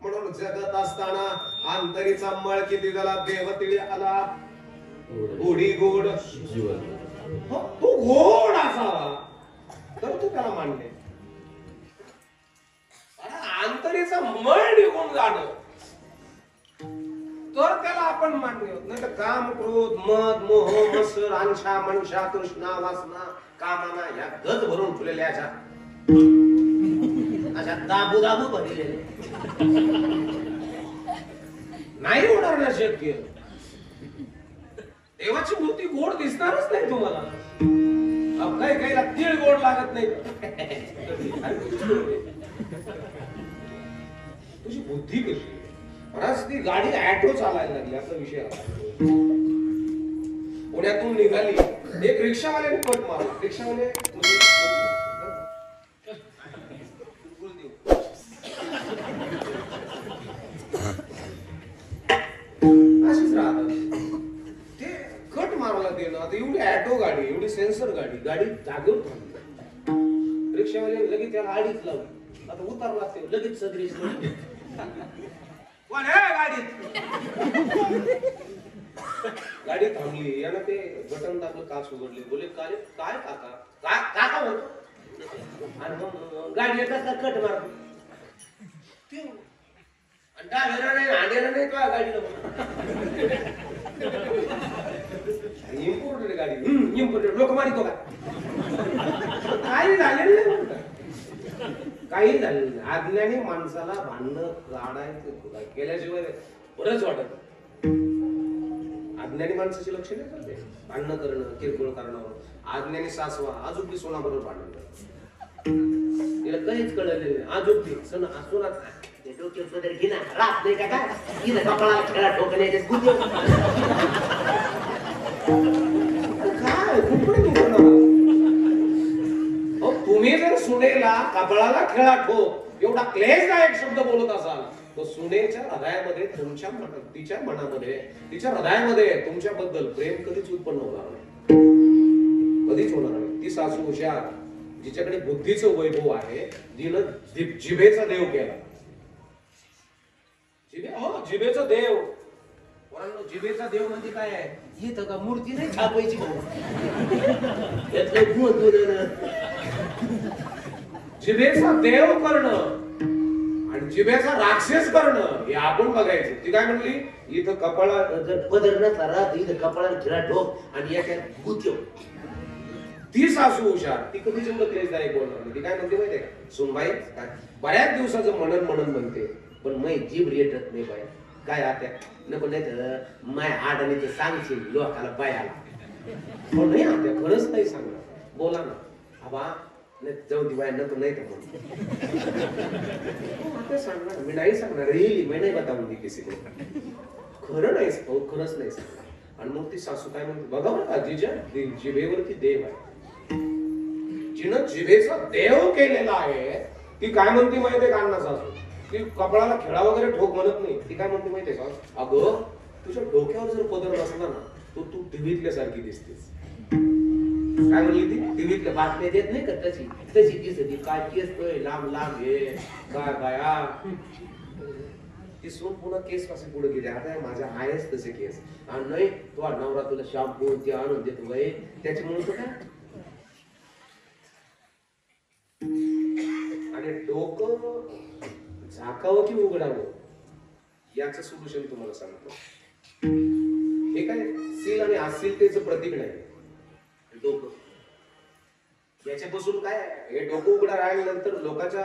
म्हणून जगत असताना अंतरीचा मळ किती झाला देवतिळी आला गोडी गोड तो गोड असावा तर तू त्याला मानले. अंतरीचा मळ निघून जाणं तर त्याला आपण मान्य होत नाही. तर काम क्रोध मद मोह मत्सर आंशा मनशा तृष्णा वासना कामना या गज भरून फुलेल्या अशा दाबू दाबू भरलेले नाही होणार ना शक्य. देवाची मूर्ती गोड दिसणारच नाही तुम्हाला. काही काहीला तीळ गोड लागत नाही. तुझी बुद्धी कशी बराच ती गाडी ऍटो चालायला लागली असा विषय आला. पुण्यातून निघाली एक रिक्षावाल्याने पट मारला. रिक्षावाले अशीच राहतात ते कट मारायला देणं. आता एवढी ऍटो गाडी एवढी सेन्सर गाडी जागेवर थांबली. रिक्षावाले लगेच त्याला आडीच लावली. आता उतारला ते लगेच सदरीच गाडी थांबली. यानं ते बटन दाबलं काच उघडली. बोले काय काय काका काका बोलतो आणि मग गाडी कसा कट मारतो डाव्याला नाही आड्याला नाही तो गाडीला इम्पोर्टेड गाडी इम्पोर्टेड लोक मारितो का काही झालेलं नाही. काही झालेलं नाही. अज्ञानी माणसाला भांडणं काढायचं केल्याशिवाय बरंच वाटत. अज्ञानी माणसाची लक्षणे करते भांडणं करणं किरकोळ कारणावर. अज्ञानी सासवा आजूबी सोनाबरोबर भांडण करत. तिला काहीच कळलं नाही. आजूबी सण सोनात डोक्यात बदल घे ना रात नाही का काय कपाळाला खेळा ठोकण्याचे काय तुम्ही जर सुनेला कपाळाला खेळा ठोक एवढा क्लेशदायक शब्द बोलत असाल तर सुनेच्या हृदयामध्ये तुमच्या तिच्या मनामध्ये तिच्या हृदयामध्ये तुमच्याबद्दल प्रेम कधीच उत्पन्न होणार नाही. कधीच होणार नाही. ती सासू हुशार जिच्याकडे बुद्धीचं वैभव आहे जिनं जिभेचा देव केला. जिभेचा देव वरांनो जिभेचा देव म्हणजे काय आहे? इथं का मूर्ती नाही छापायची जिभेचा देव करणं आणि जिभेचा राक्षस करणं हे आपण बघायचं. ती काय म्हणली इथं कपाळा जर पदर नसला राहत इथं कपाळाला खिळा ठोक आणि एका गुत्यो. ती सासू हुशार ती कधीच एवढं क्लेशदायक बोलणार नाही. ती काय म्हणते माहितीये का सुनबाई बऱ्याच दिवसाचं म्हणन म्हणते पण मै जीभ रेटत नाही बाय काय आता नको नाही तर माय आडणी तर सांगशील लोकाला बायाला पण नाही आता खरंच नाही सांगणार. बोला ना आबा नाही जाऊ दे बाय नको नाही तर म्हणून सांगणार मी नाही सांगणार. रिअली मी नाही बताऊंगी किसी को. खरं नाही खरंच नाही सांगणार. आणि मग ती सासू काय म्हणते बघा बरं का जिजा जिभेवरती देव आहे. जिनं जिभेचा देव केलेला आहे ती काय म्हणते माहितीये का अण्णा सासू? ती कपाळाला खेळा वगैरे ठोक म्हणत नाही. ती काय म्हणते माहितीये का? अगं तुझ्या डोक्यावर जर पदर नसला ना तो तू टीव्हीतल्यासारखी दिसतेस. काय म्हणली ती? टीव्हीतल्या बातम्या देत नाही का तशी तशी दिसती. काय केस तोय लांब लांब हे काय बाया. ती सून पुन्हा केस कसे पुढे गेले. आता माझ्या आहेच तसे केस. आणि नाही तो नवरा तुला शॅम्पू ते आणून देतो बाई त्याच्यामुळे तो काय. आणि डोकं झाकावं की उघडावं याचं सोल्युशन तुम्हाला सांगतो. हे काय सील आणि असीलतेचं प्रतीक नाही डोकं. याच्यापासून काय हे डोकं उघडा राहिल्यानंतर लोकांच्या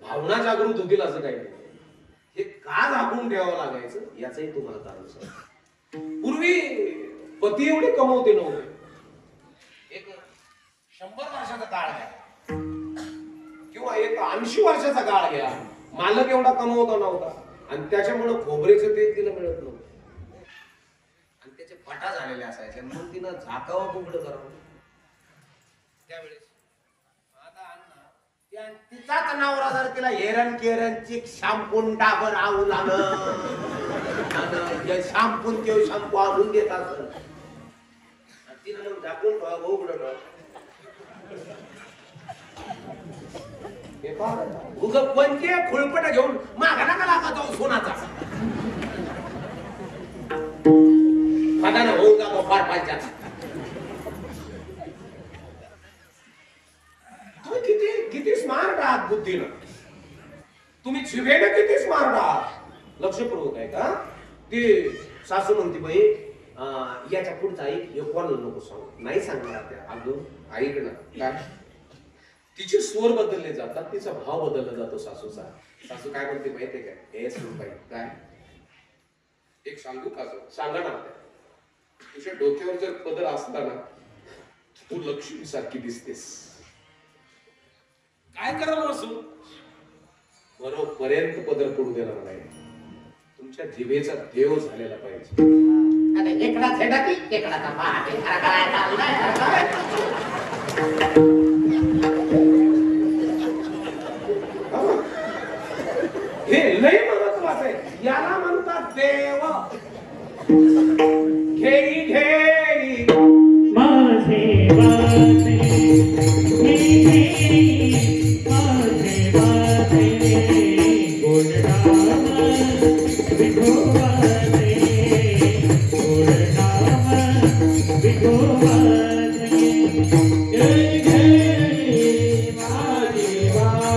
भावना जागृत होतील असं काही नाही. हे का झाकून ठेवावं लागायचं याचंही तुम्हाला कारण सांगतो. पूर्वी पती एवढे कमवते नव्हते. एक 100 वर्षाचा काळ घ्या किंवा एक 80 वर्षाचा काळ घ्या. मालक एवढा कमवता नव्हता आणि त्याच्यामुळे खोबरेचं तेल तिला मिळत नव्हतं आणि त्याचे फटा झालेले असायचे. म्हणून तिनं झाकावं कुंकड करावं त्यावेळेस. तिचाच नवरा जर तिला हेरण केरणची शॅम्पून डाबर आवू लागलं शॅम्पून ते शॅम्पू आणून देत असत तिला मग झाकून ठेवा उघड उग कोणते खुळपट घेऊन मागा नका लागा जाऊ सोनाचा फाटानं होऊन जातो फार पाहिजे. तुम्ही किती किती स्मार्ट आहात बुद्धीनं. तुम्ही जिभेनं किती स्मार्ट आहात लक्षपूर्वक आहे का? ती सासू म्हणते बाई याच्या पुढचा ऐक हे कोणाला नको सांगू. नाही सांगणार त्या. अगं ऐक ना काय. तिचे स्वर बदलले जातात तिचा भाव बदलला जातो सासूचा. सासू काय म्हणते माहितीये काय? हे सुनबाई काय एक सांगू का? सांगा ना. तुझ्या डोक्यावर जर पदर असला ना तू लक्ष्मी सारखी दिसतेस. काय करावं असू बरोपर्यंत पदर पडू देणार नाही. तुमच्या जिभेचा देव झालेला पाहिजे. एकडा छेडा की एकडा हे लय महत्वाचं आहे. याला म्हणतात देव. घेई घेई माझे वाचे माझे वाचे गोडनाम विठोबाचे गोडनाम विठोबाचे जय जय माझे वाचे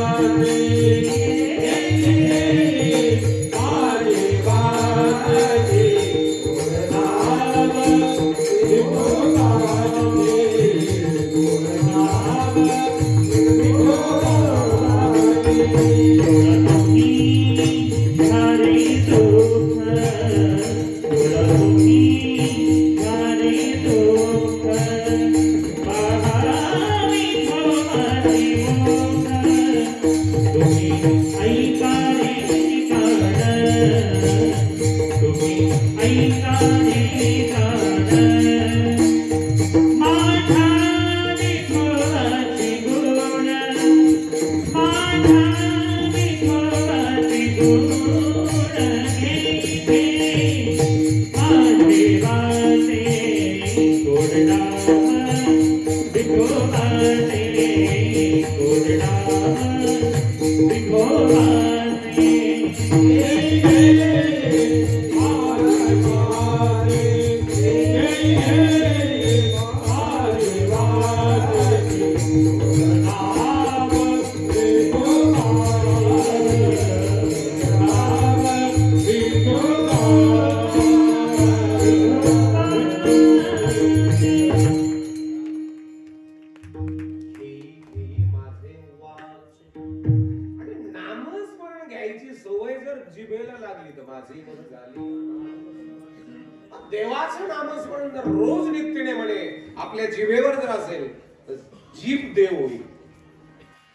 देवाचं नामस्मरण जर रोज नित्यने म्हणे आपल्या जिभेवर जर असेल तर जीभ देव होईल.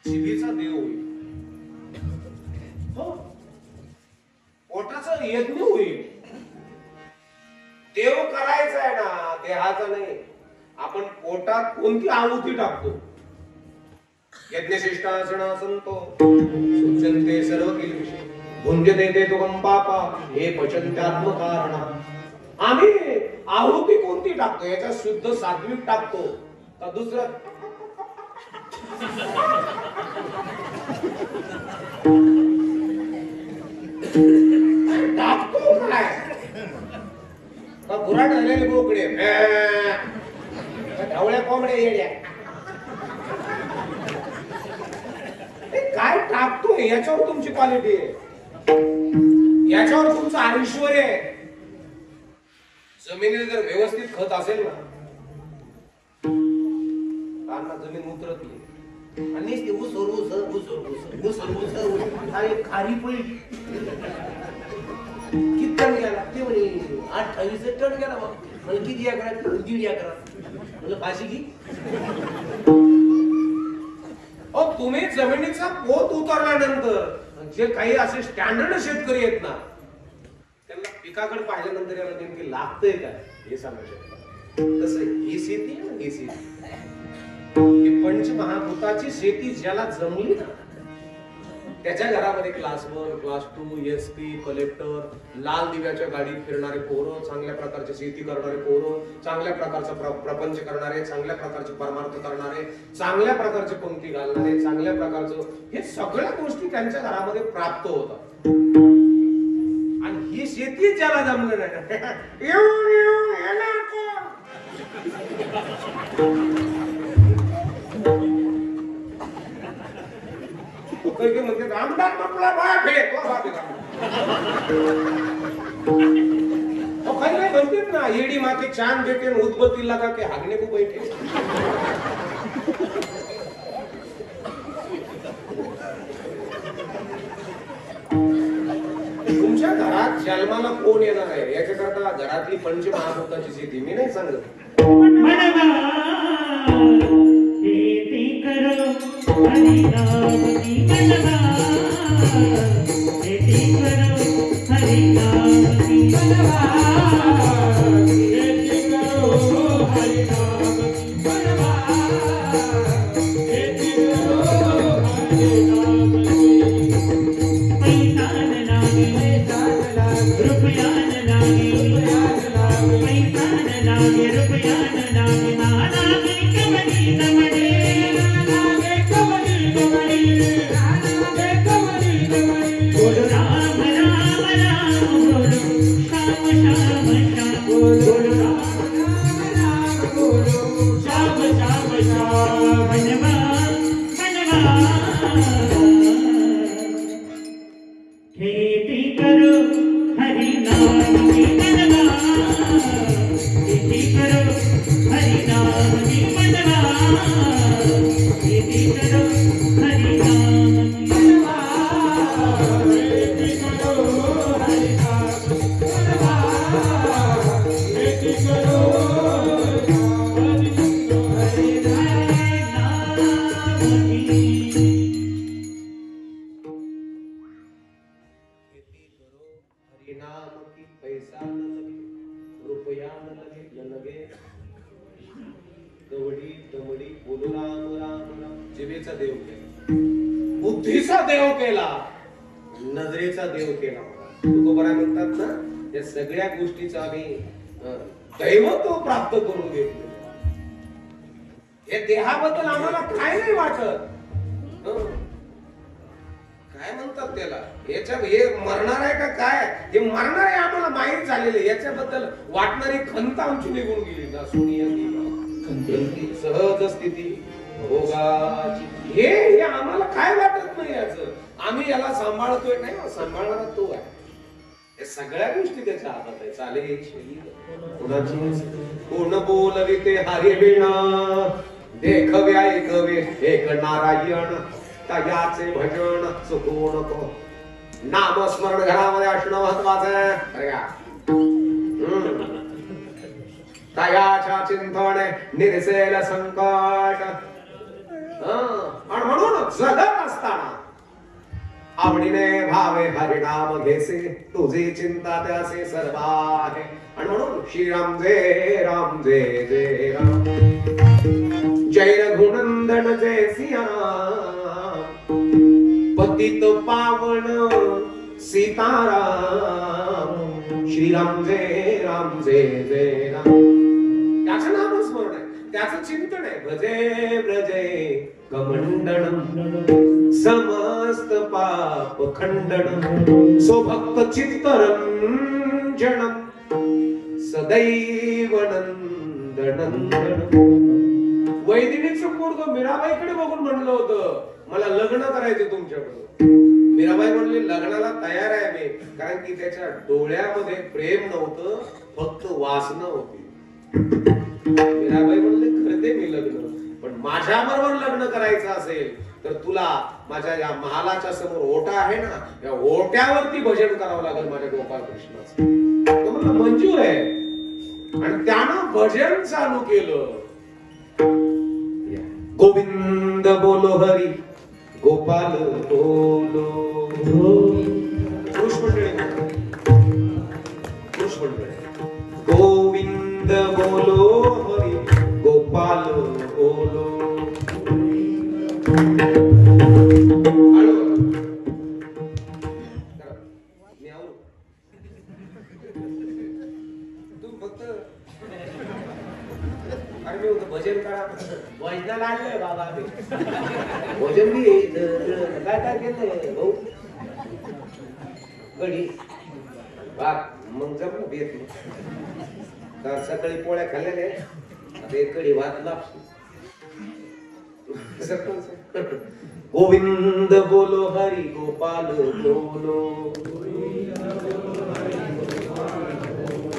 जिभेचा देव होईल. हो पोटाचा यज्ञ होईल. देव करायचा आहे ना देहाचा नाही. आपण पोटात कोणती आहुती टाकतो यज्ञशिष्टासना संतो सुचन्ते सर्व किल्बिषे भुंजते ते तुकं पापा हे पचन्त्यात्मकारणा. आम्ही आहुती कोणती टाकतो? याच्या शुद्ध सात्विक टाकतो का दुसरं? टाकतो काय? का गुराढ झालेले बोकडे, ढवळ्या कोंबड्या येड्या, काय टाकतोय याच्यावर तुमची क्वालिटी आहे, याच्यावर तुमचं आयुष्य आहे. जमिनीला जर व्यवस्थित खत असेल ना, कांदा जमीन उतरतली आणि ते खारी पळी किती टन गेला ते म्हणे 28 टन गेला. मग किती एकरात? 1.5 एकरात. म्हणजे फाशी की तुम्ही जमिनीचा पोत उतरल्यानंतर जे काही असे स्टँडर्ड शेतकरी आहेत ना, त्यांना पिकाकडे पाहिल्यानंतर याला नेमकी लागतंय काय हे सांगू शकता. तसं ही शेती आहे ना, ही शेती ही पंचमहाभूताची शेती ज्याला जमली ना, त्याच्या घरामध्ये क्लास 1, क्लास 2, SP, कलेक्टर, लाल दिव्याच्या गाडीत फिरणारे पोरं, चांगल्या प्रकारची शेती करणारे पोरं, चांगल्या प्रकारचा प्रपंच करणारे, चांगल्या प्रकारचे परमार्थ करणारे, चांगल्या प्रकारचे पंक्ती घालणारे, चांगल्या प्रकारचं हे सगळ्या गोष्टी त्यांच्या घरामध्ये प्राप्त होतात. आणि ही शेती ज्याला जमलं नाही म्हणजे रामदास म्हटला बाप आहे, तो बाप काही नाही म्हणतात ना, येडी माते चांद देते उद्बत्ती लगा के हागणे को बैठे. तुमच्या घरात जन्माला कोण येणार आहे याच्याकरता घरातली पंचमहाभूताची शेती मी नाही सांगत. बुद्धीचा देव केला, नजरेचा देव केला. तुकोबरा म्हणतात ना, या सगळ्या गोष्टीचा आम्ही दैवत्व प्राप्त करून घेतलं. हे देहाबद्दल आम्हाला काय नाही वाटत. काय म्हणतात त्याला, याच्या हे मरणार आहे का काय, हे मरणार आहे आम्हाला माहीत झालेलं. याच्याबद्दल वाटणारी खंत आमची निघून गेली ना. सोनिया सहज स्थिती भोगाची, हे आम्हाला काय वाटत नाही. याचं आम्ही याला सांभाळतोय, नाही सांभाळणारा तो आहे. या सगळ्या गोष्टी त्याच्या हातात आहे. चालेल कुणाची कोण बोलविते हरी बिना, देखव्या ऐकवे एक नारायण, तयाचे भजन चुकवू नको. नामस्मरण घरामध्ये असणं महत्वाचं आहे. तयाच्या चिंतने निरसेल संकट. आणि म्हणून जगत असताना आवडीने भावे हरिनाम घेसे, तुझी चिंता त्याचे सर्व आहे. आणि म्हणून श्रीराम जय राम जय जय राम, जय रघुनंदन जय सिया. पतित पावन सीताराम श्रीराम जय राम जय जय राम. त्याचं नामस्मरण आहे, त्याचं चिंतन आहे. भजे ब्रजे कमंडलम समस्त पाप खंडनम स्वभक्त चित्तरंजनम सदैव नंदनंदनम. वैदिनीचं पोरग मीराबाईकडे बघून म्हणलं होतं मला लग्न करायचं तुमच्याकडे. मीराबाई म्हणली लग्नाला तयार आहे मी, कारण की त्याच्या डोळ्यामध्ये प्रेम नव्हतं, फक्त वासना होती. मीराबाई म्हणले करते मी लग्न, पण माझ्या बरोबर लग्न करायचं असेल तर तुला माझ्या या महालाच्या समोर ओटा आहे ना, या ओट्यावरती भजन करावं लागेल माझ्या गोपाल कृष्णाचं. तो म्हणला मंजूर आहे, आणि त्यानं भजन चालू केलं. गोविंद बोलो हरी गोपाल बोलो. पुरुष मंडळी गोविंद बोलो हरी गोपाल बोलो. तू फक्त अरे मी होतं भजन करा वैजनाला आणलंय बाबा. भोजन बी काय काय केलंय भाऊ कढी भात मग जमलं बेत. तर सकाळी पोळ्या खाल्लेल्या आता एक कढी भात लापशी. गोविंद बोलो हरी गोपाल बोलो.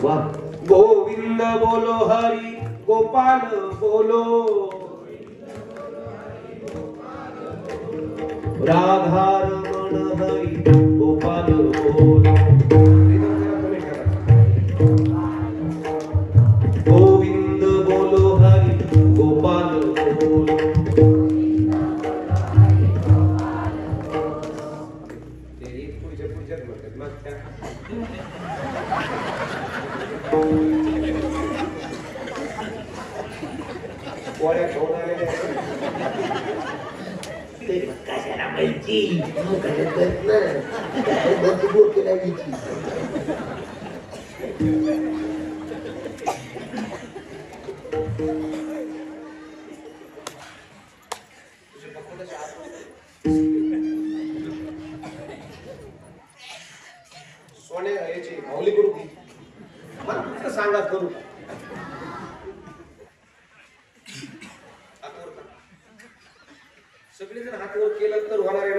वाह गोविंद बोलो हरी गोपाल बोलो. राधा रमण हरी गोपाल बोलो. गोविंद बोलो हरी गोपाल बोलो. पोळ्या खाऊन आलेल्या कशाला माहिती सोने याची माऊली करू की मला फक्त सांगा करू. सगळे जर हातवर केलं तर होणार आहे,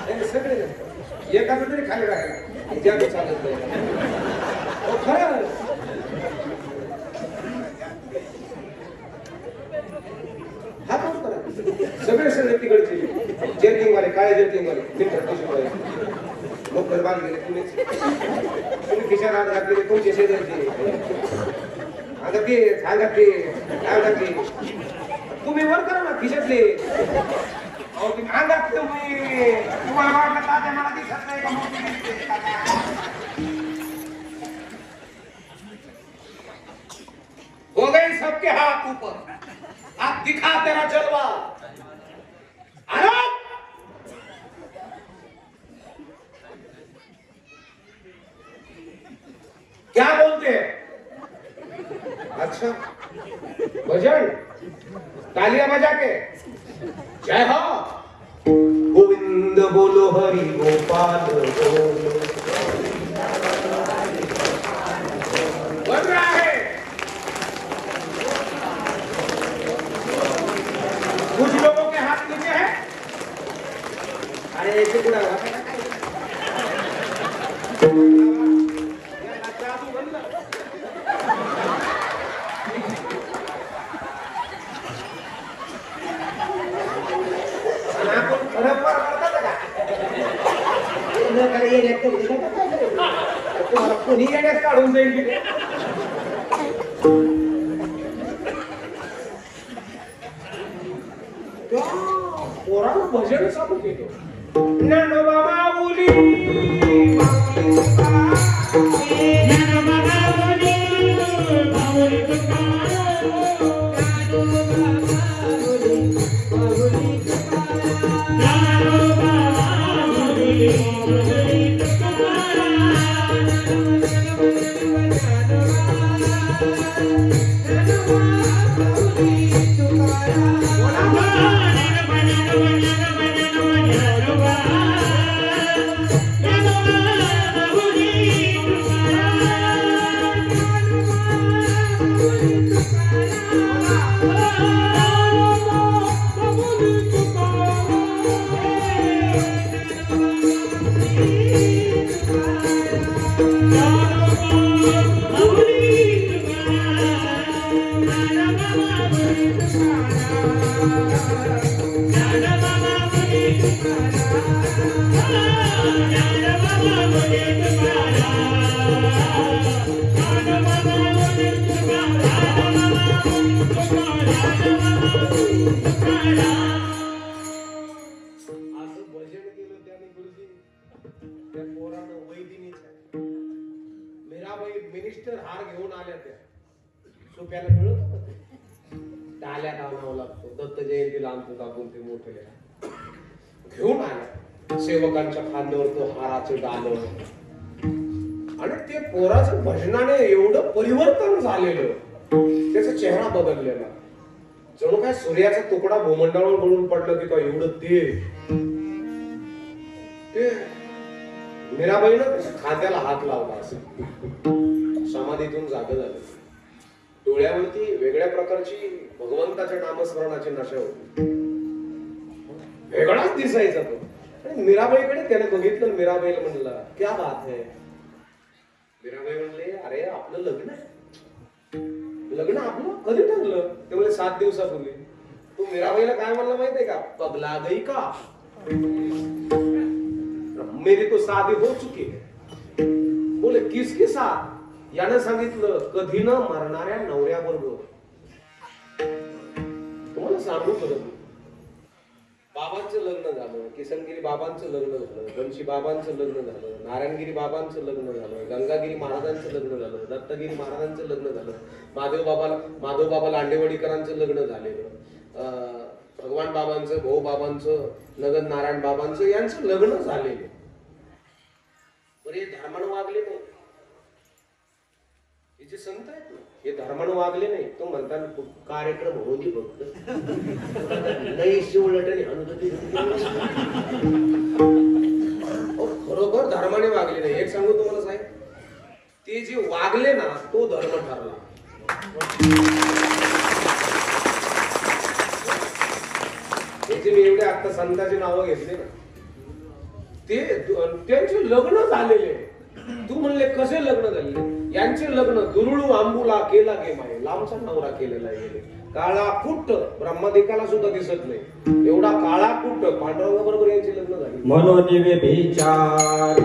नाही सगळे एखादं तरी खाली राहायला ज्या चालत नाही. खरं हातवर करा. सगळे सगळे तिकडचे जर्किंग वाले काळे जर्किंग वाले लोक बांध गेले तुम्ही खिशात हात घातलेले तुमचे शेजारचे आता ते सांगा ते काय घातले तुम्ही वर करा ना खिशातले. अंगात तुम्हाला वाटलं तात्या मला दिसत नाही का मोठी दिसते. हो गए सबके हाथ ऊपर, आप दिखा तेरा जलवा. क्या बोलते हैं? अच्छा भजन तालियां बजा के जय हो. गोविंद बोलो हरि गोपाल बोलो. बन रहा है कुछ लोगों के हाथ नीचे है. अरे ऐसे बुरा तुम्हाला कोणी येण्यास काढून जाईल. पोरानं भजन चालू केलं. ज्ञानोबा माऊली मिनिस्टर हार घेऊन आल्या त्या सोप्याला मिळत होतं ते टाल्या आणावं लागतो दत्त जयंतीला आणतो आपण ते मोठे घेऊन आल्या सेवकांच्या खांद्यावर तो हाराचं डालं आणि ते पोराचं भजनाने एवढं परिवर्तन झालेलं त्याचा चेहरा बदललेला जणू काय सूर्याचा तुकडा भूमंडळावर पडून पडलं की तो एवढं ते मीराबाईनं त्याच्या खांद्याला हात लावला असं समाधीतून जागं झालं डोळ्यावरती वेगळ्या प्रकारची भगवंताच्या नामस्मरणाची नशा होती वेगळाच दिसायचा तो आणि मीराबाईकडे त्याने बघितलं मीराबाईला म्हणलं क्या बात है मीराबाई म्हणले अरे आपलं लग्न आहे लग्न आपलं कधी ठरलं ते म्हणजे 7 दिवसापूर्वी तू मीराबाईला काय म्हणला माहितीये का पगला गई का मेरी तो शादी हो चुकी है बोले किसके साथ यानं सांगितलं कधी न मरणाऱ्या नवऱ्याबरोबर तुम्हाला सांगू खरं बाबांचं लग्न झालं किसनगिरी बाबांचं लग्न झालं गणशी बाबांचं लग्न झालं नारायणगिरी बाबांचं लग्न झालं गंगागिरी महाराजांचं लग्न झालं दत्तगिरी महाराजांचं लग्न झालं माधव बाबा लांडेवाडीकरांचं लग्न झालेलं भगवान बाबांचं भाऊ बाबांचं नगन नारायण बाबांचं यांचं लग्न झालेलं बरे धर्मानं वागले नाही हे जे संत आहेत ना हे धर्मानं वागले नाही तो म्हणतात कार्यक्रम होऊ दे फक्त नाही शिवलटणी अनुगती खरोखर धर्माने वागले नाही एक सांगू तुम्हाला साहेब ते जे वागले ना तो धर्म ठरला याचे मी एवढे आता संतांची नावं घेतली ना ते त्यांचे लग्न झालेले तू म्हणले कसे लग्न झाले यांचे लग्न दुरुळू आंबुला केला गे माय लांबचा नवरा केलेला आहे काळा कुट्ट ब्रह्मदेकाला सुद्धा दिसत नाही एवढा काळा कुट्ट पांडुरंगा बरोबर यांचे लग्न झाले मनोनिवे विचार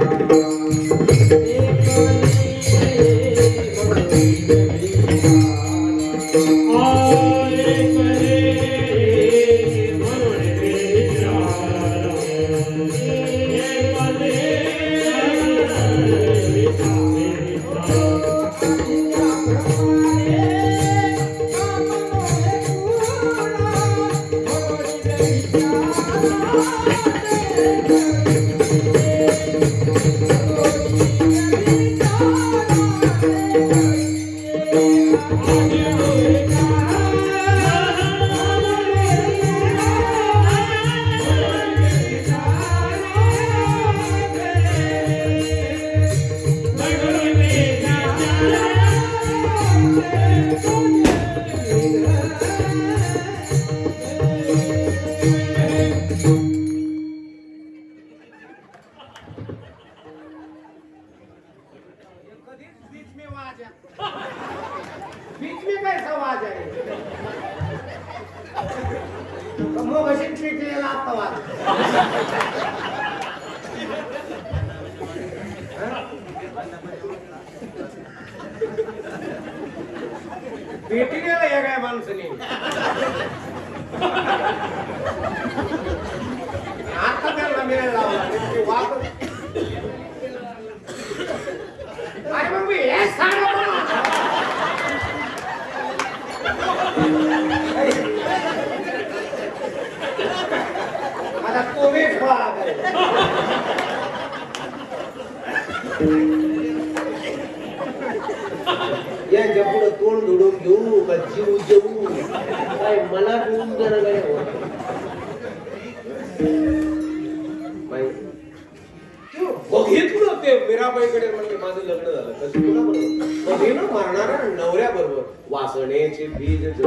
बीच में कैसा आवाज है मग अशी ट्रीटलेला आता आवाज भेटी गेला या काय माणसाने आता त्यांना मिळायला लावला वापर अरे मग मी हे सांगा आता तुम्हीच यांच्या पुढे तोंड धुडून घेऊ का जीव जेऊ काय मला घेऊन जरा काय बघितलं ते मीराबाईकडे म्हणजे माझं लग्न झालं कसं तुला बरोबर कधी न मारणाऱ्या नवऱ्या बरोबर वासण्याचे बीज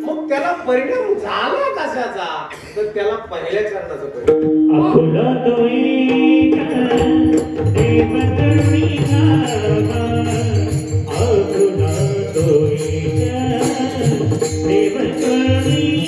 मग त्याला परिणाम झाला कशाचा तर त्याला पहिल्या चरणाचा परिणाम आपुला तोई देव करुणी गावा आपुला तोई देव करुणी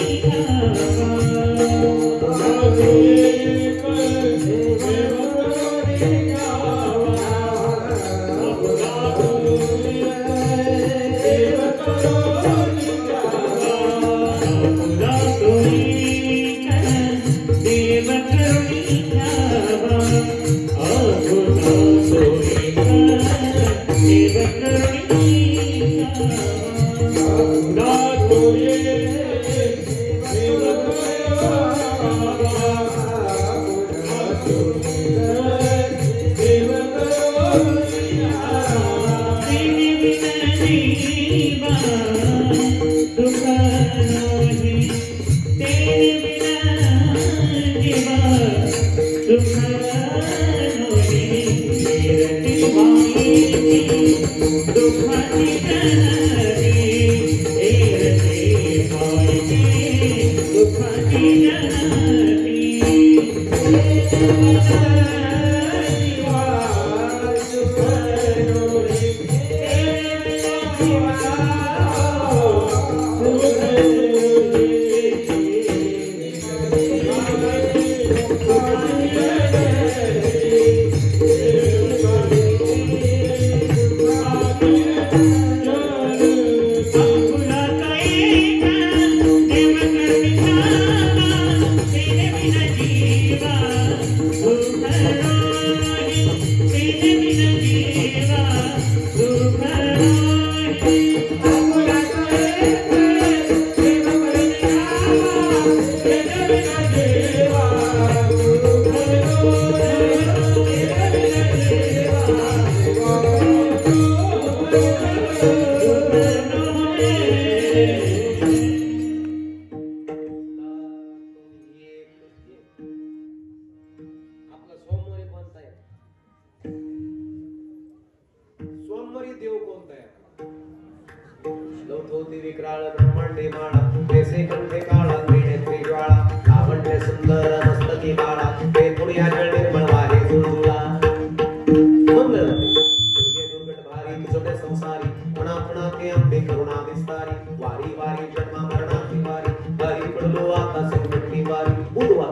विक्राळ ब्रह्मांडे माळा तेसे कंठे काळा त्रिनेत्री ज्वाळा लावण्य सुंदर मस्तकी बाळा ते पुण्या जळ निर्मळ वाहे जुळजुळा मंगल दुर्गे दुर्गट भारी तुझे संसारी पुणा पुणा ते अंबे करुणा विस्तारी वारी वारी जन्मा मरणाची वारी हरी पडलो आता संकटी वारी उद्वा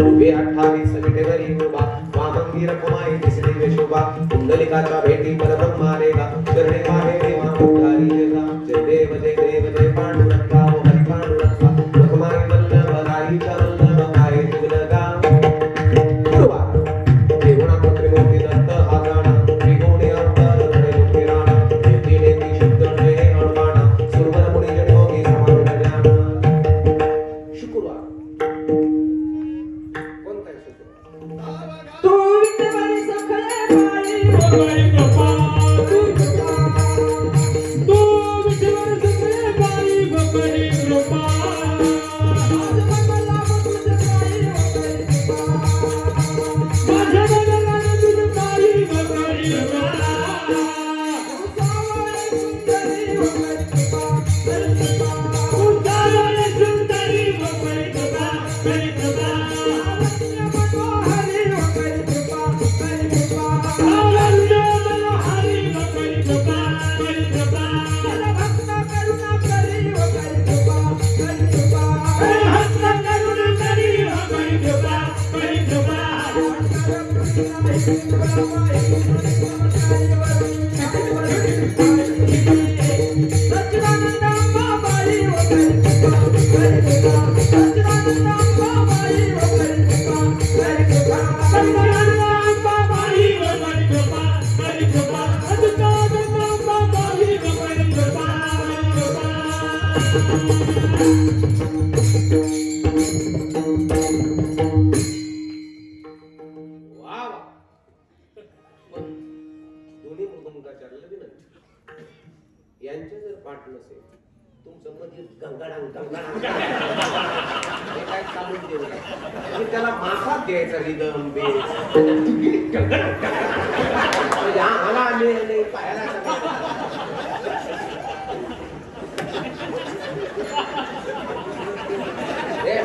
उभे 28 विटेवरी उभा वामंगी रखमाई दिसली वेशोभा कुंडलिकाच्या भेटी परब्रह्मा रेगा करणे आहे देवा उद्धारी रेगा जय देव जय देव जय पांडुरंगा ओ हरी पांडुरंगा रखमाई वल्लभ राईचा वल्लभ आहे तुलगा उद्वा देवणा त्रिमूर्ती दत्त हा गाणा त्रिगुणे अंतर धरे लोके राणा येतीने ती शब्द हे अणवाणा सुरवर मुनी जयोगी समाविष्ट ज्ञान शुक्रवार तू विठ्ठल सखळे बाई गोपाळी गोपा तू विठ्ठल सखळे बाई गोपाळी गोपा आज मला तुझे बाई गोपाळी गोपा माझ्या मनाला तुझे बाई गोपाळी गोपा उसावळे सुंदरी गोपाळी गोपा हरी गोपा यांचे जर पाठ नसेल तुमचं मध्ये गंगाडांग गंगाडांग हे काय चालून देऊ नये त्याला मासात द्यायचा रिदम बेस आम्हाला आम्ही पाहायला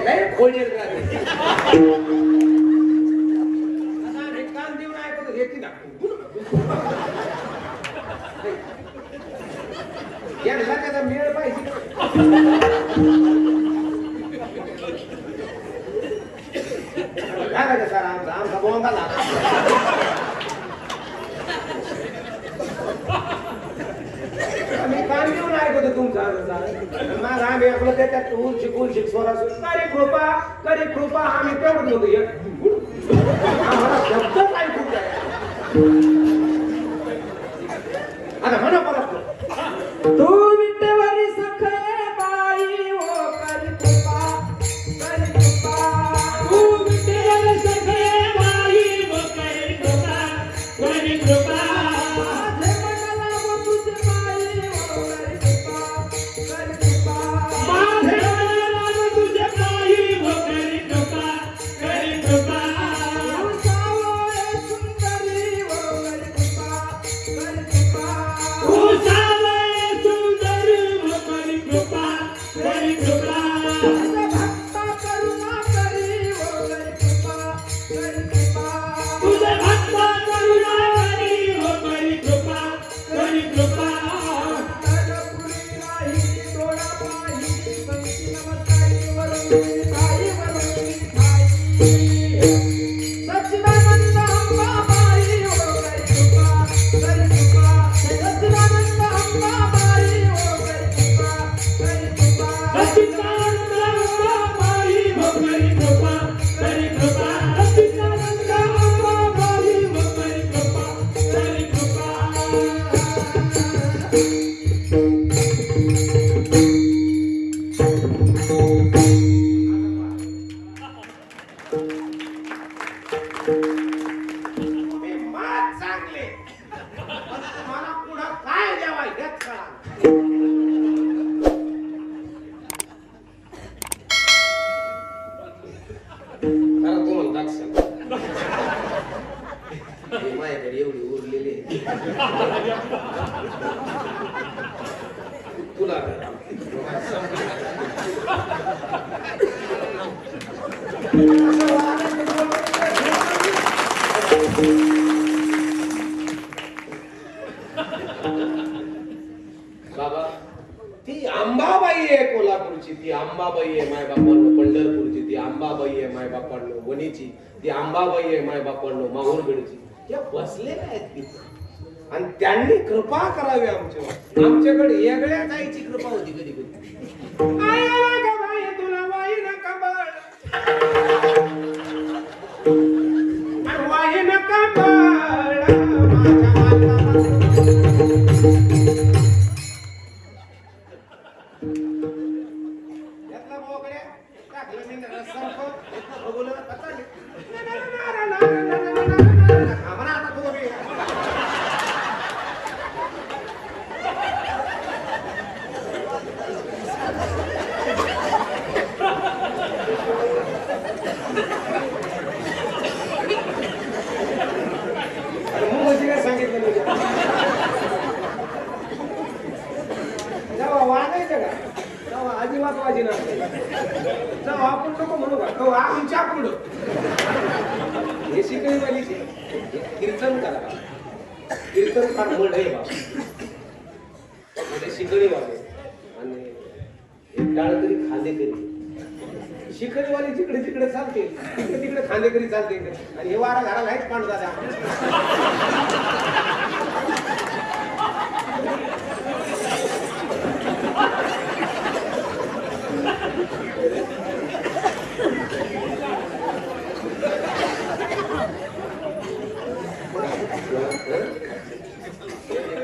लय खोडील कान देऊन ऐकतो घेतली ना यांना त्याचा मेळ पाहिजे काय सर आमचा बोंगा झाला आम्ही कान देऊन ऐकतो तुमचा मग आम्ही आपलं त्याच्यात उलशिक स्वरा करी कृपा आम्ही तेवढं होतो आम्हाला शब्दच ऐकून जाय आता म्हणा परत तू विठ्ठल सखळे बाई ओ करी कृपा तू विठ्ठल सखळे बाई ओ करी कृपा माझे मनाला व तुझे बाई ओ करी कृपा माझे मनाला व तुझे बाई ओ करी कृपा उसावळे सुंदरी ओ करी कृपा माझ्याकडे एवढी उरलेली तुला बाबा ती अंबाबाई आहे कोल्हापूरची, ती अंबाबाई आहे मायबापांनो पंढरपूरची, ती अंबाबाई आहे मायबापांनो वणीची, ती अंबाबाई आहे मायबापांनो माहूरगडची. या बसलेल्या आहेत तिथे आणि त्यांनी कृपा करावी आमच्यावर. आमच्याकडे वेगळ्याच आईची कृपा होती कधी कधी. तुला वाई नका बळ वाई नका बळ यातला बोकड्या टाकलं मी रस्ता बघून सांगितलं जेव्हा वागायचं का तेव्हा अजिबात वाजी नसते. जेव्हा आपण नको म्हणू का तेव्हा आमच्या पुढं हे शिकणी वालीचे कीर्तन करा. कीर्तन फार मड आहे बाबा शिकणी वाले आणि एक डाळ तरी खांदेकरी. शिकणीवाली जिकडे तिकडे चालते तिकडे तिकडे खांदेकरी चालते आणि हे वारा घराला आहेच पांढरा.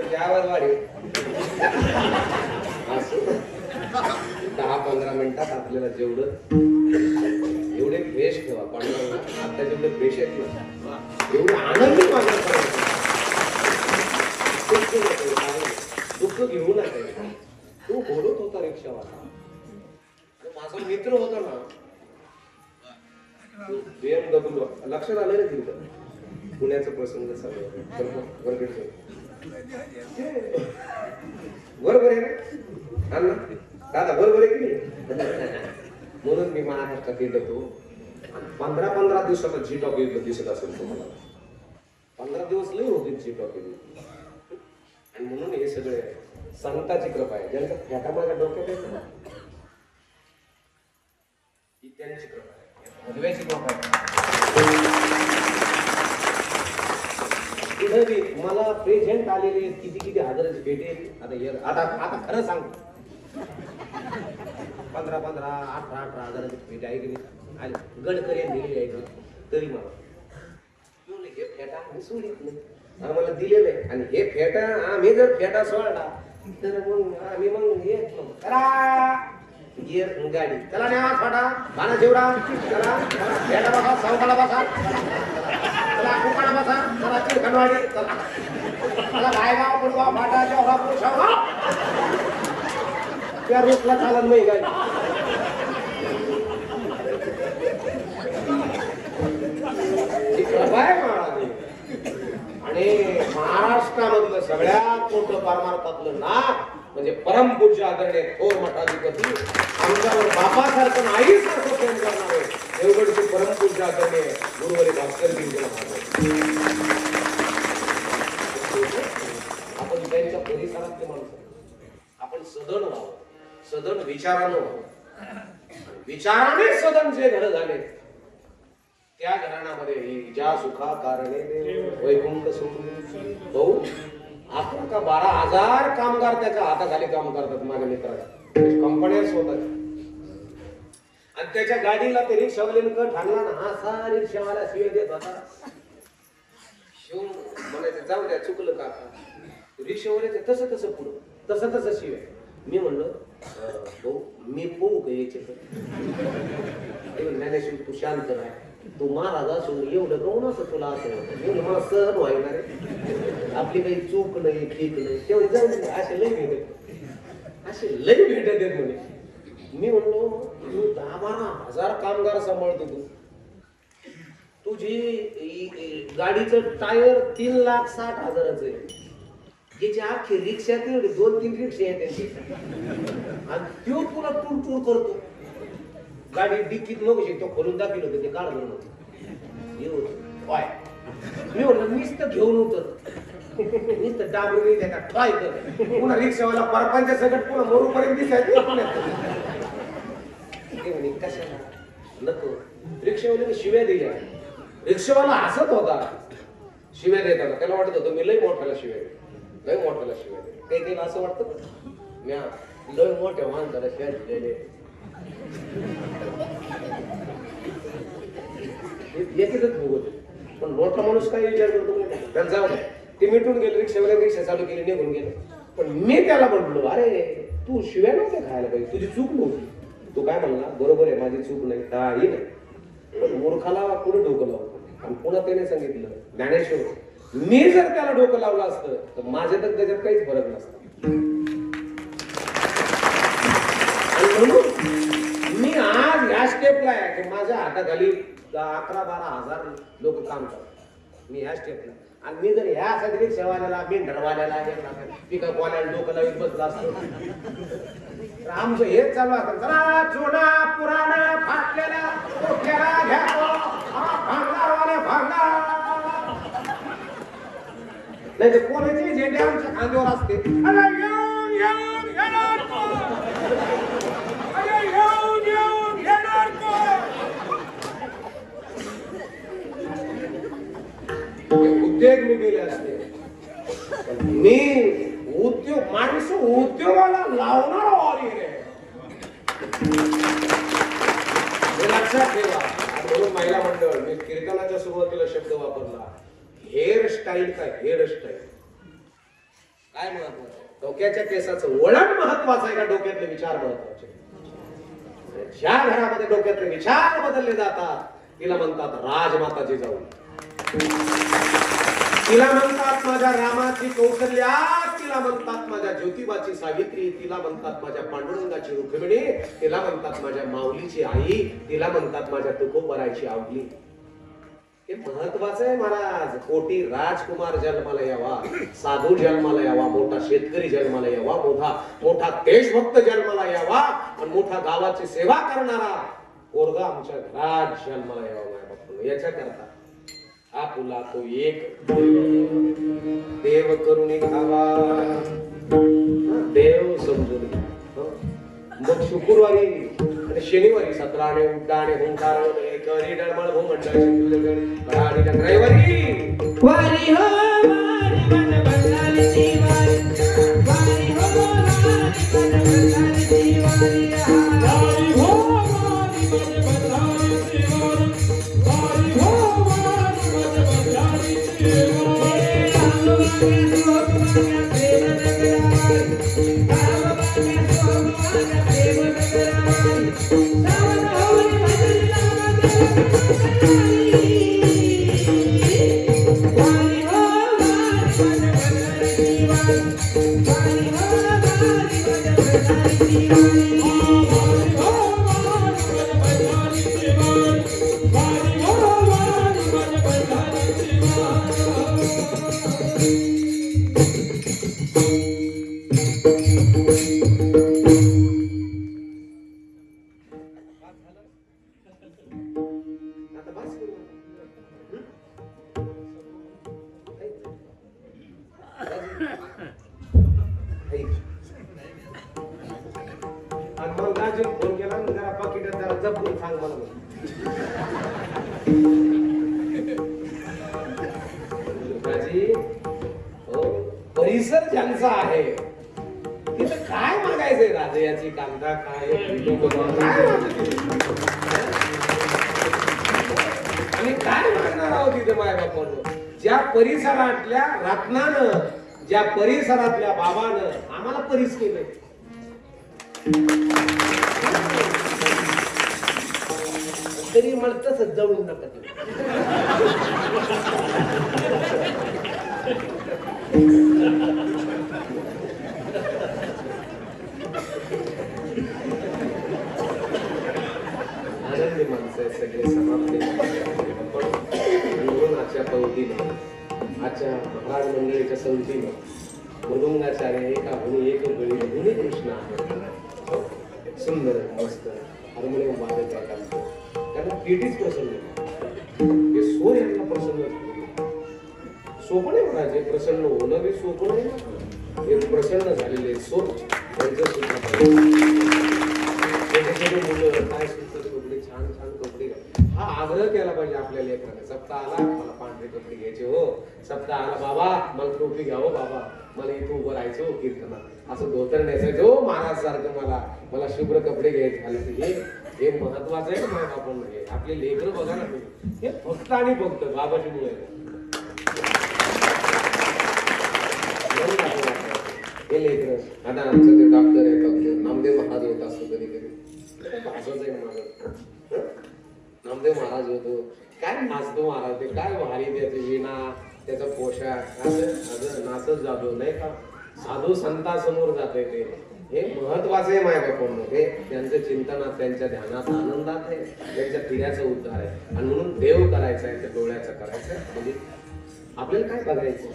त्यावर वाढेल 10-15 मिनिटात आपल्याला जेवढं एवढे फ्रेश ठेवा पांडुरंगा. आता जेवढे फ्रेश आहेत ना एवढे आनंदी मागणं दुःख घेऊ नका. तू बोलत होता रिक्षावाला माझा मित्र होता ना BMW लक्षात आलं ना तिथं पुण्याचा प्रसंग सगळं बरोबर आहे ना दादा बरोबर आहे की म्हणून मी महाराष्ट्रात येत होतो. 15 दिवसाचा जी टॉकी दिसत असेल तुम्हाला 15 दिवस लई होते जी टॉकी आणि म्हणून हे सगळे संताची कृपा आहे. ज्यांचा फेटा माझ्या डोक्यात आहे ना ही त्यांची कृपा आहे, भगव्याची कृपा आहे. मला प्रेझेंट आलेले किती हजाराची भेटे. आता खरं सांगतो 15 18 हजाराची भेट आहे की नाही आली गडकरी दिलेली आहे तरी मला हे फेटा आम्ही सोडित नाही आणि मला दिलेलं आहे. आणि हे फेटा आम्ही जर फेटा सोडला तर मग आम्ही मग गिअर गाडी त्याला न्यावा फाटा भाना जेवढा त्याला फेटा बसा सावकाला बसा त्याला कुकाडा बसा त्याला चिरखंडवाडी त्याला गायगाव पुडगाव फाटा जेवढा पुरुषा त्या रूटला चालत नाही गाडी. आणि महाराष्ट्रामधलं सगळ्यात मोठं परमार्थातलं नाक म्हणजे परमपूज्य आदरणीय थोर मठाधिपती आमच्यावर बापासारखं आईसारखं प्रेम करणारे देवगडचे परमपूज्य आदरणीय गुरुवारी भास्करजी. आपण त्यांच्या परिसरातले माणसं आपण सदन व्हावं, सदन विचारानं व्हावं. विचाराने सदन जे घर झाले त्या घराण्यामध्ये ज्या सुखा कारणे वैकुंठ सुख भाऊ आपण का 12,000 कामगार त्याच्या हाताखाली काम करतात. माझ्या मित्राला कंपन्याच होतात आणि त्याच्या गाडीला ते रिक्षावाल्यानं कट आणला ना हा सा रिक्षावाला शिवाय देत होता. शिवून म्हणायचं जाऊ द्या चुकलं काका रिक्षावाल्याचं तसं पुढं तसं शिवाय. मी म्हणलं भाऊ मी पोहू का याचे ज्ञानेश्वर तू शांत राह तू महाराज असून एवढं करून असं तुला असं मला सहन व्हायला रे आपली काही चूक नाही ठीक नाही तेवढी जाऊन असे लई भेटत येत म्हणे. मी म्हणलो तू 10-12 कामगार सांभाळतो तुझी गाडीचं टायर 3,60,000 आहे. त्याची अख्खी रिक्षा तेवढी 2-3 रिक्षा आहे त्यांची आणि तो पुन्हा टूर करतो. गाडी डिक्कीत नको शकतो खोलून दाखवलं होतं ते काढ म्हणून मी म्हणलं नुसतं घेऊन उतर नुसतं डाबरून त्याचा ट्राय कर पुन्हा रिक्षावाला परपांच्या सगळं पुन्हा मोरूपर्यंत दिसायचं ते म्हणे कशाला नको. रिक्षावाल्याने शिव्या दिल्या. रिक्षावाला हसत होता शिव्या देताना. त्याला वाटत होतं मी लय मोठ्याला शिव्या दे लय मोठ्याला शिव्या दे. काही काही असं वाटतं म्या लय मोठ्या माणसाला शिव्या दिलेले येतच भोगत. पण मोठा माणूस काय विचार करतो त्याला जाऊ द्या ते मिटून गेले. रिक्षावाल्या रिक्षा चालू केली निघून गेले. पण मी त्याला म्हटलो अरे तू शिव्या नव्हत्या खायला पाहिजे तुझी चूक नव्हती. तू काय म्हणला बरोबर आहे माझी चूक नाही काही नाही. पण मूर्खाला पुढे डोकं लावतो. आणि पुन्हा त्याने सांगितलं ज्ञानेश्वर मी जर त्याला डोकं लावलं असतं तर माझ्या तर त्याच्यात काहीच फरक नसता. म्हणून मी आज ह्या स्टेपला आहे की माझ्या हाताखाली 11-12 हजार लोक काम करतात. मी ह्या स्टेपला आणि मी जर ह्या सगळी सेवाल्याला मेंढरवाल्याला पिका बोलायला डोकं लावून बसला असतो तर आमचं हेच चालू असतं. जरा जुना पुराणा फाटलेला डोक्याला घ्या भांगारवाला भांगार नाही तर कोणाचे झेंडे आमच्या खांद्यावर असते. उद्योग मी गेले असते. मी उद्योग माणसं उद्योगाला लावणार वाली रे लक्षात ठेवा. म्हणून महिला मंडळ मी कीर्तनाच्या सुरुवातीला शब्द वापरला हेअर स्टाईल का हेअर स्टाईल काय महत्वाचं. डोक्याच्या केसाचं वळण महत्वाचं आहे का डोक्यातले विचार महत्वाचे. ज्या घरामध्ये डोक्यातले विचार बदलले जातात तिला म्हणतात राजमाताची जाऊ. तिला म्हणतात माझ्या रामाची कौशल्या. तिला म्हणतात माझ्या ज्योतिबाची सावित्री. तिला म्हणतात माझ्या पांडुरंगाची रुक्मिणी. तिला म्हणतात माझ्या माऊलीची आई. तिला म्हणतात माझ्या तुकोबरायची आवली. हे महत्वाचं आहे महाराज. कोटी राजकुमार जन्माला यावा साधू जन्माला यावा मोठा शेतकरी जन्माला यावा मोठा देशभक्त जन्माला यावा आणि मोठा गावाची सेवा करणारा पोरगा आमच्या घरात जन्माला यावा. याच्या करता आपुला तो एक देव करुणी खावा देव समजून. मग शुक्रवारी आणि शनिवारी 17 उड्डाणे ओंकार करी डळमळ हो मंडळाची रविवारी वारी हो वारी मन बदलाली वारी वारी हो वारी मन बदलाली वारी वारी हो वारी मन बदलाली वारी वारी हो वारी मन बदलाली फोन केला जरा पाकिटात जरा जपून सांग मला. परिसर ज्यांचा आहे तिथं काय मागायचंय राजयाची कांदा काय आणि काय मागणार आहोत तिथे माय बापानं. ज्या परिसरातल्या रत्नानं ज्या परिसरातल्या बाबानं आम्हाला परिस केलंय तरी मला तसंच जवळून नका. आनंदी माणसं सगळे समाप्त आजच्या पंक्तीनं आजच्या महाराज मंडळीच्या संगतीनं मृदुंगाचार्य एका म्हणे एक गळी गुणी कृष्ण आहे. सुंदर मस्त हार्मोनियम वाजत आहे त्यांचं. त्यांना पेटीच प्रसन्न हे सोर यांना प्रसन्न झाले. सोपं नाही म्हणायचे प्रसन्न होणं बी सोपं नाही ना. हे प्रसन्न झालेले सोर त्यांचं सुद्धा मुलं काय सुंदर कपडे छान छान कपडे हा आग्रह केला पाहिजे आपल्या लेकराने. सप्ताहाला मला पांढरे कपडे घ्यायचे हो, सप्ताहाला बाबा मला टोपी घ्यावं, बाबा मला इथं उभं राहायचं कीर्तनात, असं धोतर नेसायचं हो महाराज सारखं, मला शुभ्र कपडे घ्यायचे घालायचे. हे महत्वाचं आहे ना आपण. हे आपले लेकर बघा ना तुम्ही, हे फक्त आणि फक्त बाबाची मुळे हे लेकर. आता आमचं ते डॉक्टर आहे, डॉक्टर नामदेव महाराज होत असतो कधी कधी भाषाच आहे माझं. नामदेव महाराज होतो, काय नाचतो महाराज, ते काय भारी त्याची विणा, त्याचा पोशाख, असं नाचत जातो नाही का. साधू संतांसमोर जाते ते, हे महत्वाचं आहे माझ्या बापांमध्ये. त्यांचं चिंतनात, त्यांच्या ध्यानात, आनंदात आहे, त्यांच्या पिढ्याचा उद्धार आहे. आणि म्हणून देव करायचा आहे, त्या डोळ्याचा करायचा आहे. म्हणजे आपल्याला काय बघायचं,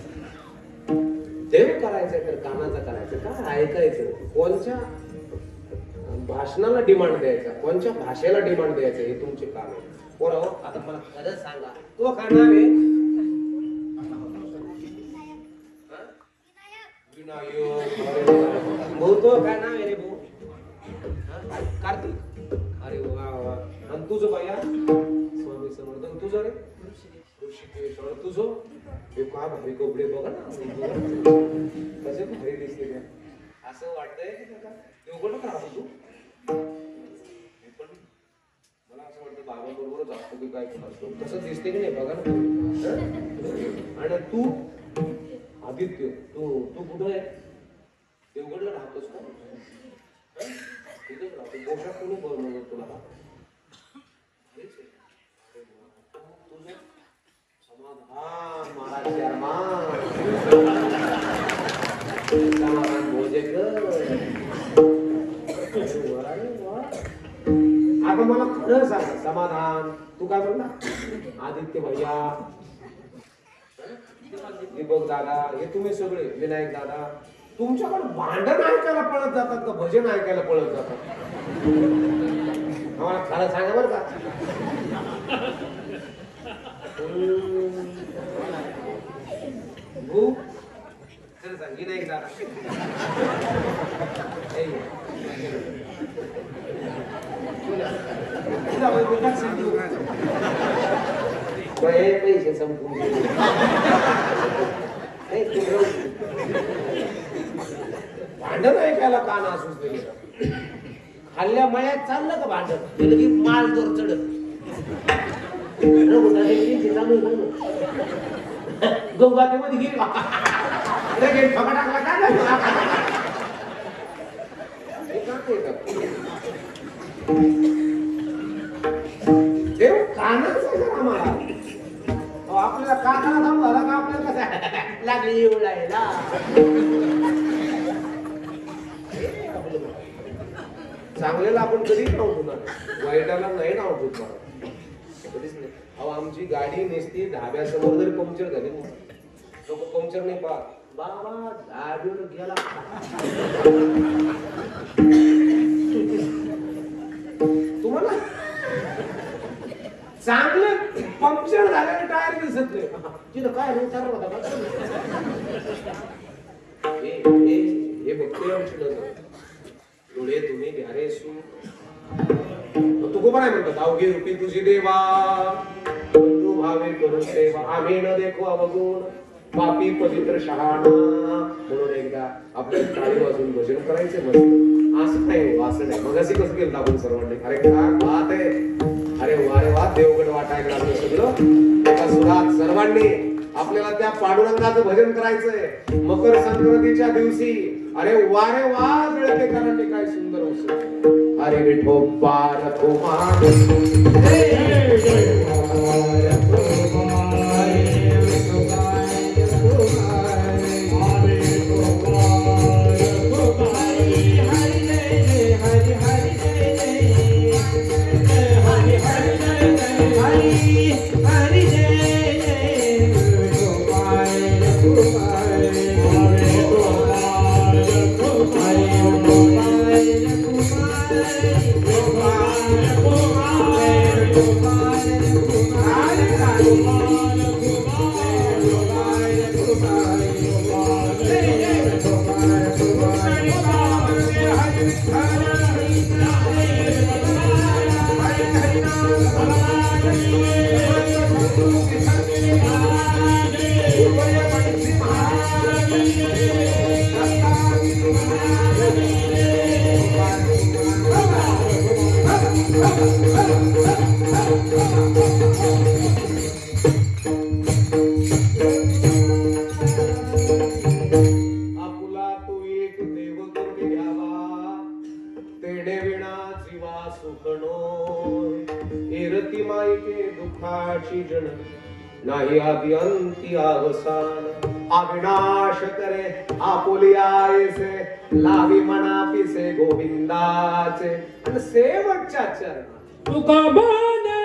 देव करायचंय तर कानाचा करायचं, काय ऐकायचं, कोणच्या भाषणाला डिमांड द्यायचा, कोणत्या भाषेला डिमांड द्यायचं, हे तुमचे काम आहे. पोराव आता मला खरं सांगा, तो काय नाव आहे? भाऊ तो काय नाव आहे रे भाऊ? कार्तिक. अरे वा वा. आणि तुझं बाया? स्वामी समर्थ. तुझं रे? ऋषिकेश. तुझं? हे काय भारी कपडे बघा ना, कसे भारी दिसले. असं वाटतंय की देवगडच राहतो तू? मला असं वाटतं बाबा बरोबरच असतो की काय असतो, तसं दिसते की नाही बघा ना. आणि तू आदित्य, तू कुठं आहे? देवगडला राहतोस का? तिथेच राहतो. पोशाख कोणी बनवलं तुला? तुझं समाधान महाराज शर्मा, समाधान भोजेकर. आता मला खरं सांग समाधान, तू काय बोलला? आदित्य भैया, दीपक दादा, हे तुम्ही सगळे, विनायक दादा, तुमच्याकडे भांडण ऐकायला पळत जातात का भजन ऐकायला पळत जातात? आम्हाला खरं सांगा बरं का. खरं सांग विनायक दादा, पैसे संपून भांडण ऐकायला कान असूच नाही. खाल्ल्या मळ्यात चाललं का भांडण, गेलं की माल जोर चढत गंगातीमध्ये गेली फका टाकला काय देव कानाच आम्हाला. आपल्याला कानाला थांब झाला का आपल्याला कसं लागली उडायला. चांगल्याला आपण कधीच नाव ठेवणार, वाईटाला नाही नाव ठेवणार कधीच नाही. अहो आमची गाडी नेसती ढाब्यासमोर जरी पंक्चर झाली, लोक पंक्चर नाही पाहत, बाबा गाडीवर गेला. तुम्हाला चांगलं पंक्चर झालेलं टायर दिसत नाही, तिथं काय विचार होता हे बघतोय आमची नजर. डोळे तुम्ही घ्यारे सू तू पण आहे म्हणतात, अवघे रूपी तुझी देवा, बंधू भावे करून सेवा, आम्ही न देखो अवगुण, पापी पवित्र शहाणा. म्हणून एकदा आपल्याला टाळी वाजून भजन करायचे मस्त. असं नाही हो, असं नाही. मग असे कसं केलं आपण सर्वांनी? अरे काय बात आहे, अरे वा देवगड वाटायला लागलं सगळं एका सुरात. सर्वांनी आपल्याला त्या पांडुरंगाचं भजन करायचंय मकर संक्रांतीच्या दिवशी. अरे वा जळकेकरांनी काय सुंदर होतं. अरे विठो पार कुमार Hare आपुला तू एक देव करून घ्यावा तेणे विना जीवा सुखनो एरती मायके दुःखाची जन नाही आदि अंती अवसान अविनाश करे आपुलियायसे लावी मना पिसे गोविंदाचे आणि शेवटच्या चरणात तुका बने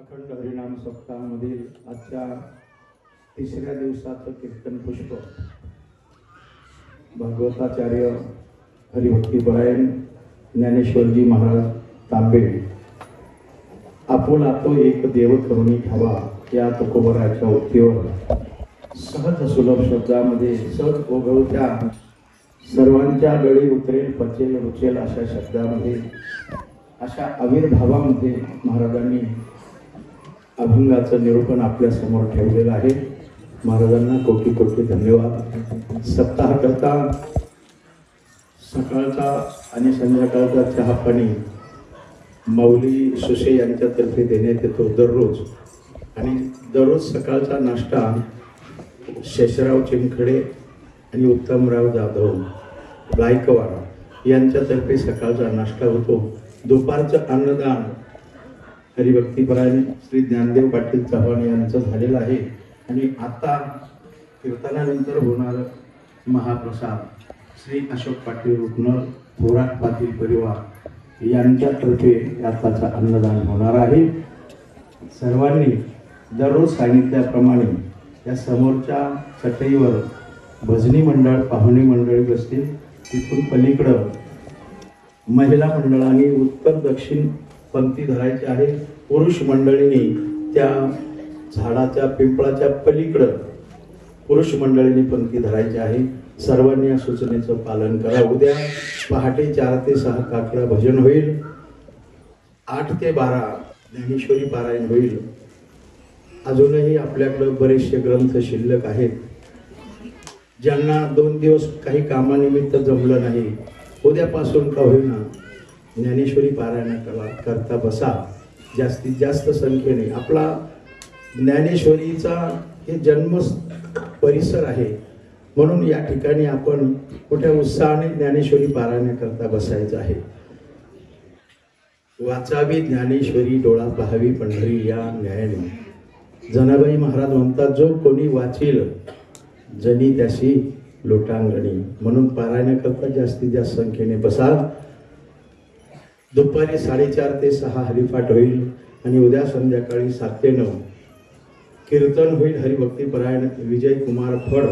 अखंड हरिनाम सप्ताहामधील आजच्या तिसऱ्या दिवसाचं कीर्तन पुष्प भागवताचार्य हरिभक्तीपरायण ज्ञानेश्वरजी महाराज तांबे आपुला तो एक देव करुणी घ्यावा या तुकोबराच्या ओठीवर सहज सुलभ शब्दामध्ये सहज ओघवत्या सर्वांच्या गळी उतरेल पचेल रुचेल अशा शब्दामध्ये अशा आविर्भावामध्ये महाराजांनी अभंगाचं निरूपण आपल्या समोर ठेवलेलं आहे. महाराजांना कोटी कोटी धन्यवाद. सप्ताह करता सकाळचा आणि संध्याकाळचा चहा पाणी माऊली सुशे यांच्यातर्फे देण्यात येतो दररोज. आणि दररोज सकाळचा नाश्ता शेषराव चिमखडे आणि उत्तमराव जाधव गायकवाड यांच्यातर्फे सकाळचा नाश्ता होतो. दुपारचं अन्नदान हरिभक्तीपरायण श्री ज्ञानदेव पाटील चव्हाण यांचं झालेलं आहे. आणि आता कीर्तनानंतर होणार महाप्रसाद श्री अशोक पाटील रुग्ण थोरात पाटील परिवार यांच्यातर्फे आताचं अन्नदान होणार आहे. सर्वांनी दररोज सांगितल्याप्रमाणे या समोरच्या चटईवर भजनी मंडळ पाहुणे मंडळी बसतील. तिथून पलीकडं महिला मंडळांनी उत्तर दक्षिण पंक्ती धरायची आहे. पुरुष मंडळींनी त्या झाडाच्या पिंपळाच्या पलीकडं पुरुष मंडळींनी पंक्ती धरायची आहे. सर्वांनी या सूचनेचं पालन करा. उद्या पहाटे 4 ते 6 काकडा भजन होईल. 8 ते 12 ज्ञानेश्वरी पारायण होईल. अजूनही आपल्याकडं बरेचसे ग्रंथ शिल्लक आहेत. ज्यांना 2 दिवस काही कामानिमित्त जमलं नाही, उद्यापासून का होईना ज्ञानेश्वरी पारायण करता बसा. जास्तीत जास्त संख्येने आपला ज्ञानेश्वरीचा हे जन्म परिसर आहे, म्हणून या ठिकाणी आपण मोठ्या उत्साहाने ज्ञानेश्वरी पारायण करता बसायचं आहे. वाचावी ज्ञानेश्वरी डोळा पाहावी पंढरी या न्यायाने. जनाबाई महाराज म्हणतात, जो कोणी वाचील जनी त्याशी लोटांगणी. म्हणून पारायण करता जास्तीत जास्त संख्येने बसा. दुपारी 4:30 ते 6 हरिपाठ होईल आणि उद्या संध्याकाळी 7 ते 9 कीर्तन होईल. हरिभक्तीपरायण विजय कुमार फड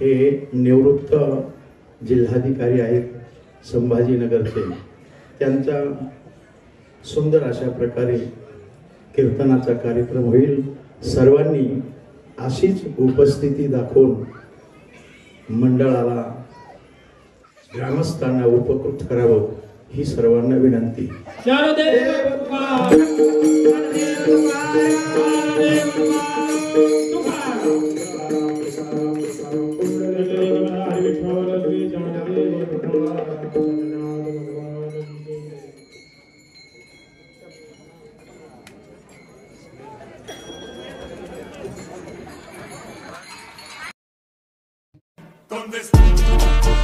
हे निवृत्त जिल्हाधिकारी आहेत संभाजीनगरचे. त्यांचा सुंदर अशा प्रकारे कीर्तनाचा कार्यक्रम होईल. सर्वांनी अशीच उपस्थिती दाखवून मंडळाला ग्रामस्थांना उपकृत करावं ही सर्वांना विनंती. ¿Dónde está?